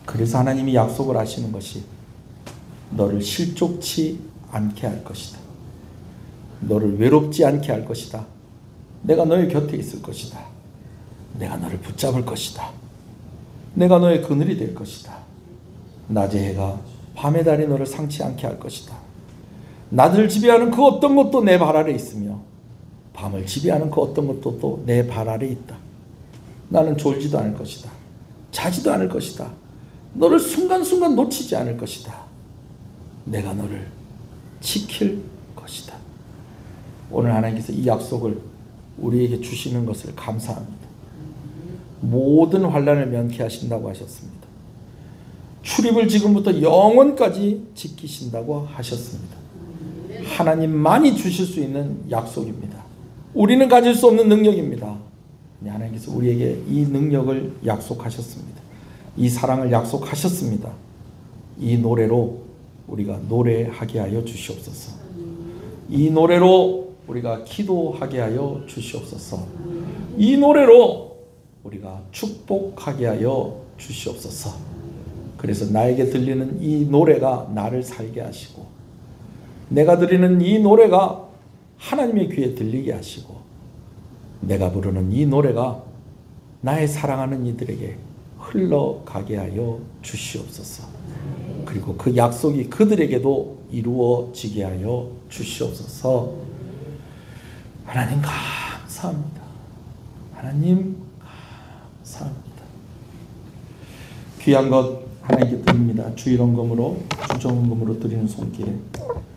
그래서 하나님이 약속을 하시는 것이 너를 실족치 않게 할 것이다. 너를 외롭지 않게 할 것이다. 내가 너의 곁에 있을 것이다. 내가 너를 붙잡을 것이다. 내가 너의 그늘이 될 것이다. 낮의 해가 밤의 달이 너를 상치 않게 할 것이다. 낮을 지배하는 그 어떤 것도 내 발 아래 있으며 밤을 지배하는 그 어떤 것도 또 내 발 아래 있다. 나는 졸지도 않을 것이다. 자지도 않을 것이다. 너를 순간순간 놓치지 않을 것이다. 내가 너를 지킬 것이다. 오늘 하나님께서 이 약속을 우리에게 주시는 것을 감사합니다. 모든 환난을 면케하신다고 하셨습니다. 출입을 지금부터 영원까지 지키신다고 하셨습니다. 하나님만이 주실 수 있는 약속입니다. 우리는 가질 수 없는 능력입니다. 하나님께서 우리에게 이 능력을 약속하셨습니다. 이 사랑을 약속하셨습니다. 이 노래로 우리가 노래하게 하여 주시옵소서. 이 노래로 우리가 기도하게 하여 주시옵소서. 이 노래로 우리가 축복하게 하여 주시옵소서. 그래서 나에게 들리는 이 노래가 나를 살게 하시고, 내가 드리는 이 노래가 하나님의 귀에 들리게 하시고, 내가 부르는 이 노래가 나의 사랑하는 이들에게 흘러가게 하여 주시옵소서. 그리고 그 약속이 그들에게도 이루어지게 하여 주시옵소서. 하나님 감사합니다. 하나님 감사합니다. 귀한 것 하나님께 드립니다. 주일원금으로 주정금으로 드리는 손길에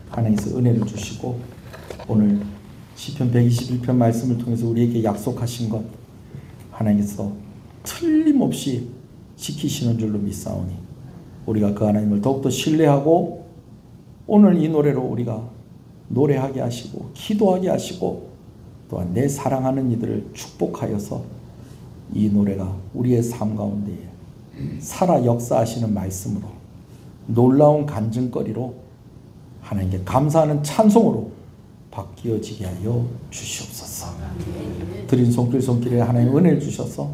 하나님께서 은혜를 주시고, 오늘 시편 121편 말씀을 통해서 우리에게 약속하신 것 하나님께서 틀림없이 지키시는 줄로 믿사오니, 우리가 그 하나님을 더욱더 신뢰하고 오늘 이 노래로 우리가 노래하게 하시고 기도하게 하시고, 또한 내 사랑하는 이들을 축복하여서 이 노래가 우리의 삶 가운데에 살아 역사하시는 말씀으로, 놀라운 간증거리로, 하나님께 감사하는 찬송으로 바뀌어지게 하여 주시옵소서. 드린 손길에 하나님 은혜를 주셔서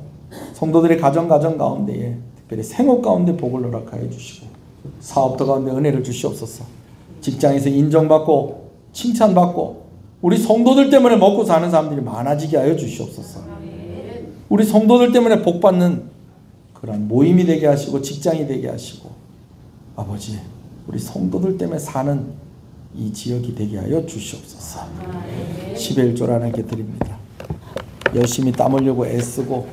성도들의 가정 가운데에, 특별히 생업 가운데 복을 허락하여 주시고, 사업도 가운데 은혜를 주시옵소서. 직장에서 인정받고 칭찬받고 우리 성도들 때문에 먹고 사는 사람들이 많아지게 하여 주시옵소서. 우리 성도들 때문에 복받는 그런 모임이 되게 하시고 직장이 되게 하시고, 아버지 우리 성도들 때문에 사는 이 지역이 되게 하여 주시옵소서. 11조 하나님께 드립니다. 열심히 땀 흘려고 애쓰고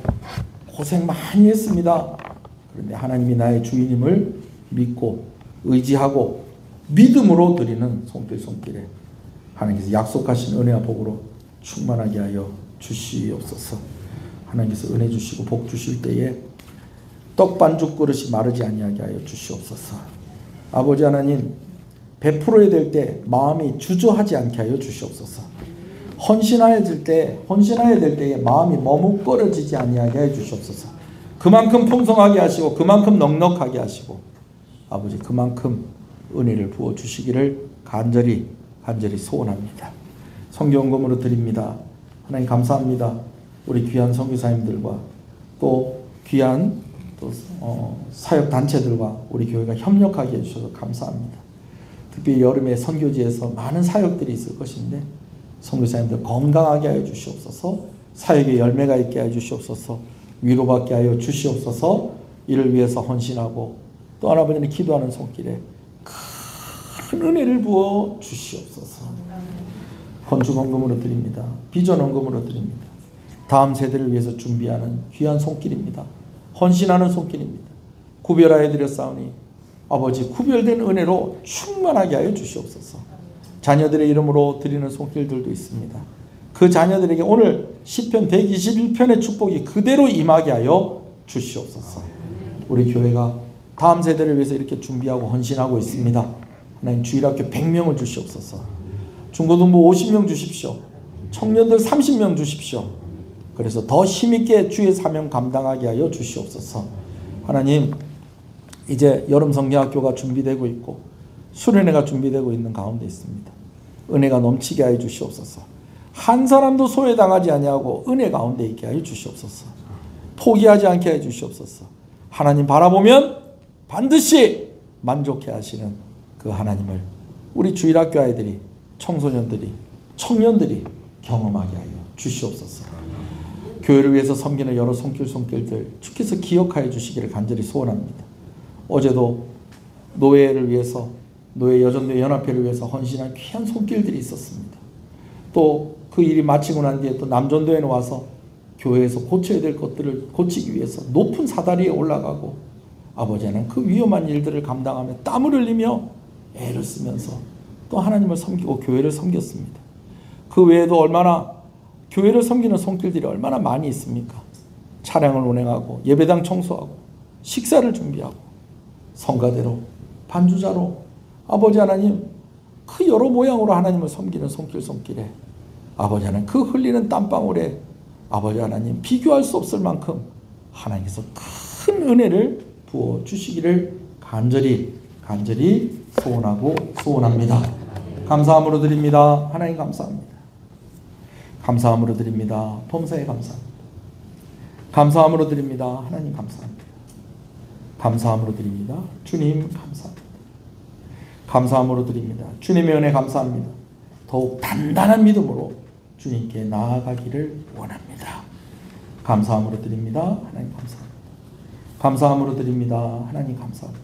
고생 많이 했습니다. 그런데 하나님이 나의 주인임을 믿고 의지하고 믿음으로 드리는 손길에 하나님께서 약속하신 은혜와 복으로 충만하게 하여 주시옵소서. 하나님께서 은혜 주시고 복 주실 때에 떡 반죽 그릇이 마르지 아니하게 하여 주시옵소서. 아버지 하나님, 베풀어야 될 때 마음이 주저하지 않게 하여 주시옵소서. 헌신해야 될 때에 마음이 머뭇거려지지 아니하게 하여 주시옵소서. 그만큼 풍성하게 하시고 그만큼 넉넉하게 하시고, 아버지 그만큼 은혜를 부어 주시기를 간절히 소원합니다. 성경금으로 드립니다. 하나님 감사합니다. 우리 귀한 선교사님들과 또 귀한 사역 단체들과 우리 교회가 협력하게 해주셔서 감사합니다. 특히 여름에 선교지에서 많은 사역들이 있을 것인데 선교사님들 건강하게 하여 주시옵소서. 사역에 열매가 있게 하여 주시옵소서. 위로받게 하여 주시옵소서. 이를 위해서 헌신하고 또 아버지는 기도하는 손길에 큰 은혜를 부어 주시옵소서. 건축헌금으로 드립니다. 비전헌금으로 드립니다. 다음 세대를 위해서 준비하는 귀한 손길입니다. 헌신하는 손길입니다. 구별하여 드렸사오니 아버지 구별된 은혜로 충만하게 하여 주시옵소서. 자녀들의 이름으로 드리는 손길들도 있습니다. 그 자녀들에게 오늘 시편 121편의 축복이 그대로 임하게 하여 주시옵소서. 우리 교회가 다음 세대를 위해서 이렇게 준비하고 헌신하고 있습니다. 하나님 주일학교 100명을 주시옵소서. 중고등부 50명 주십시오. 청년들 30명 주십시오. 그래서 더 힘있게 주의 사명 감당하게 하여 주시옵소서. 하나님, 이제 여름 성경학교가 준비되고 있고 수련회가 준비되고 있는 가운데 있습니다. 은혜가 넘치게 하여 주시옵소서. 한 사람도 소외당하지 아니하고 은혜 가운데 있게 하여 주시옵소서. 포기하지 않게 하여 주시옵소서. 하나님 바라보면 반드시 만족해 하시는 그 하나님을 우리 주일학교 아이들이, 청소년들이, 청년들이 경험하게 하여 주시옵소서. 교회를 위해서 섬기는 여러 손길들 주께서 기억하여 주시기를 간절히 소원합니다. 어제도 노예를 위해서, 노예 여전노예 연합회를 위해서 헌신한 귀한 손길들이 있었습니다. 또 그 일이 마치고 난 뒤에 또 남전도에는 와서 교회에서 고쳐야 될 것들을 고치기 위해서 높은 사다리에 올라가고, 아버지는 그 위험한 일들을 감당하며 땀을 흘리며 애를 쓰면서 또 하나님을 섬기고 교회를 섬겼습니다. 그 외에도 얼마나 교회를 섬기는 손길들이 얼마나 많이 있습니까? 차량을 운행하고 예배당 청소하고 식사를 준비하고 성가대로 반주자로 아버지 하나님 그 여러 모양으로 하나님을 섬기는 손길에 아버지 하나님 그 흘리는 땀방울에 아버지 하나님 비교할 수 없을 만큼 하나님께서 큰 은혜를 부어주시기를 간절히 소원하고 소원합니다. 감사함으로 드립니다. 하나님 감사합니다. 감사함으로 드립니다. 범사에 감사합니다. 감사함으로 드립니다. 하나님 감사합니다. 감사함으로 드립니다. 주님 감사합니다. 감사함으로 드립니다. 주님의 은혜 감사합니다. 더욱 단단한 믿음으로 주님께 나아가기를 원합니다. 감사함으로 드립니다. 하나님 감사합니다. 감사함으로 드립니다. 하나님 감사합니다.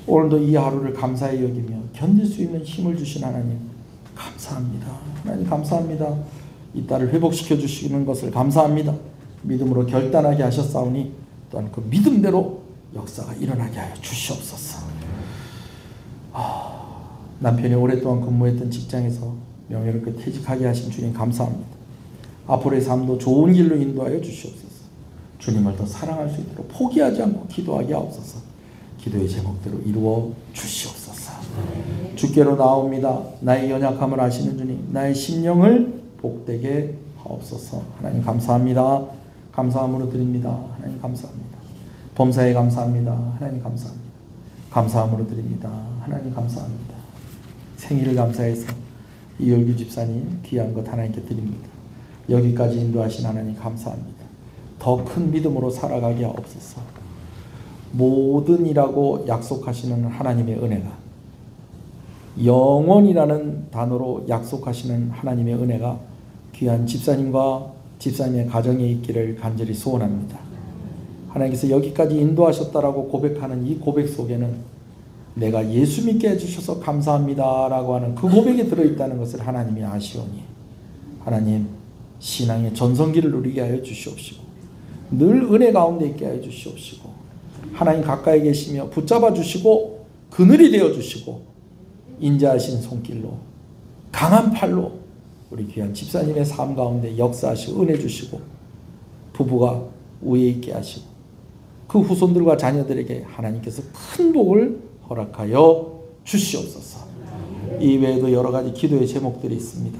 오늘도 이 하루를 감사히 여기며 견딜 수 있는 힘을 주신 하나님 감사합니다. 하나님 감사합니다. 이 딸을 회복시켜 주시는 것을 감사합니다. 믿음으로 결단하게 하셨사오니 또한 그 믿음대로 역사가 일어나게 하여 주시옵소서. 남편이 오랫동안 근무했던 직장에서 명예롭게 퇴직하게 하신 주님 감사합니다. 앞으로의 삶도 좋은 길로 인도하여 주시옵소서. 주님을 더 사랑할 수 있도록 포기하지 않고 기도하게 하옵소서. 기도의 제목대로 이루어 주시옵소서. 주께로 나옵니다. 나의 연약함을 아시는 주님, 나의 심령을 복되게 하옵소서. 하나님 감사합니다. 감사함으로 드립니다. 하나님 감사합니다. 범사에 감사합니다. 하나님 감사합니다. 감사함으로 드립니다. 하나님 감사합니다. 생일을 감사해서 이열규 집사님 귀한 것 하나님께 드립니다. 여기까지 인도하신 하나님 감사합니다. 더 큰 믿음으로 살아가게 하옵소서. 모든 이라고 약속하시는 하나님의 은혜가 영원이라는 단어로 약속하시는 하나님의 은혜가 귀한 집사님과 집사님의 가정에 있기를 간절히 소원합니다. 하나님께서 여기까지 인도하셨다라고 고백하는 이 고백 속에는 내가 예수 믿게 해주셔서 감사합니다라고 하는 그 고백이 들어있다는 것을 하나님이 아시오니 하나님 신앙의 전성기를 누리게 하여 주시옵시고 늘 은혜 가운데 있게 하여 주시옵시고 하나님 가까이 계시며 붙잡아 주시고 그늘이 되어 주시고 인자하신 손길로 강한 팔로 우리 귀한 집사님의 삶 가운데 역사하시고 은혜 주시고 부부가 우애 있게 하시고 그 후손들과 자녀들에게 하나님께서 큰 복을 허락하여 주시옵소서. 이 외에도 여러 가지 기도의 제목들이 있습니다.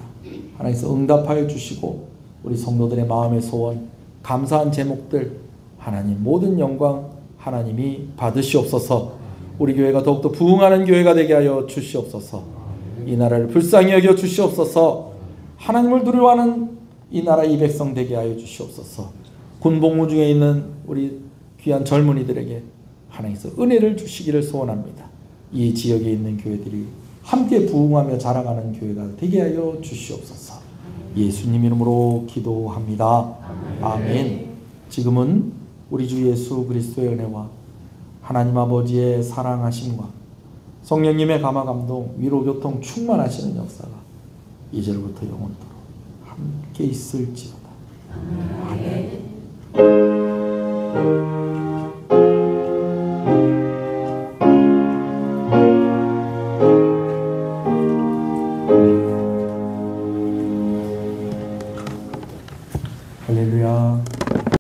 하나님께서 응답하여 주시고 우리 성도들의 마음의 소원 감사한 제목들 하나님 모든 영광 하나님이 받으시옵소서. 우리 교회가 더욱더 부흥하는 교회가 되게 하여 주시옵소서. 이 나라를 불쌍히 여겨 주시옵소서. 하나님을 두려워하는 이 나라 이 백성 되게 하여 주시옵소서. 군복무 중에 있는 우리 귀한 젊은이들에게 하나님께서 은혜를 주시기를 소원합니다. 이 지역에 있는 교회들이 함께 부흥하며 자랑하는 교회가 되게 하여 주시옵소서. 예수님 이름으로 기도합니다. 아멘. 지금은 우리 주 예수 그리스도의 은혜와 하나님 아버지의 사랑하심과 성령님의 감화 감동 위로 교통 충만하시는 역사가 이제부터 영원토록 함께 있을지어다. 아멘.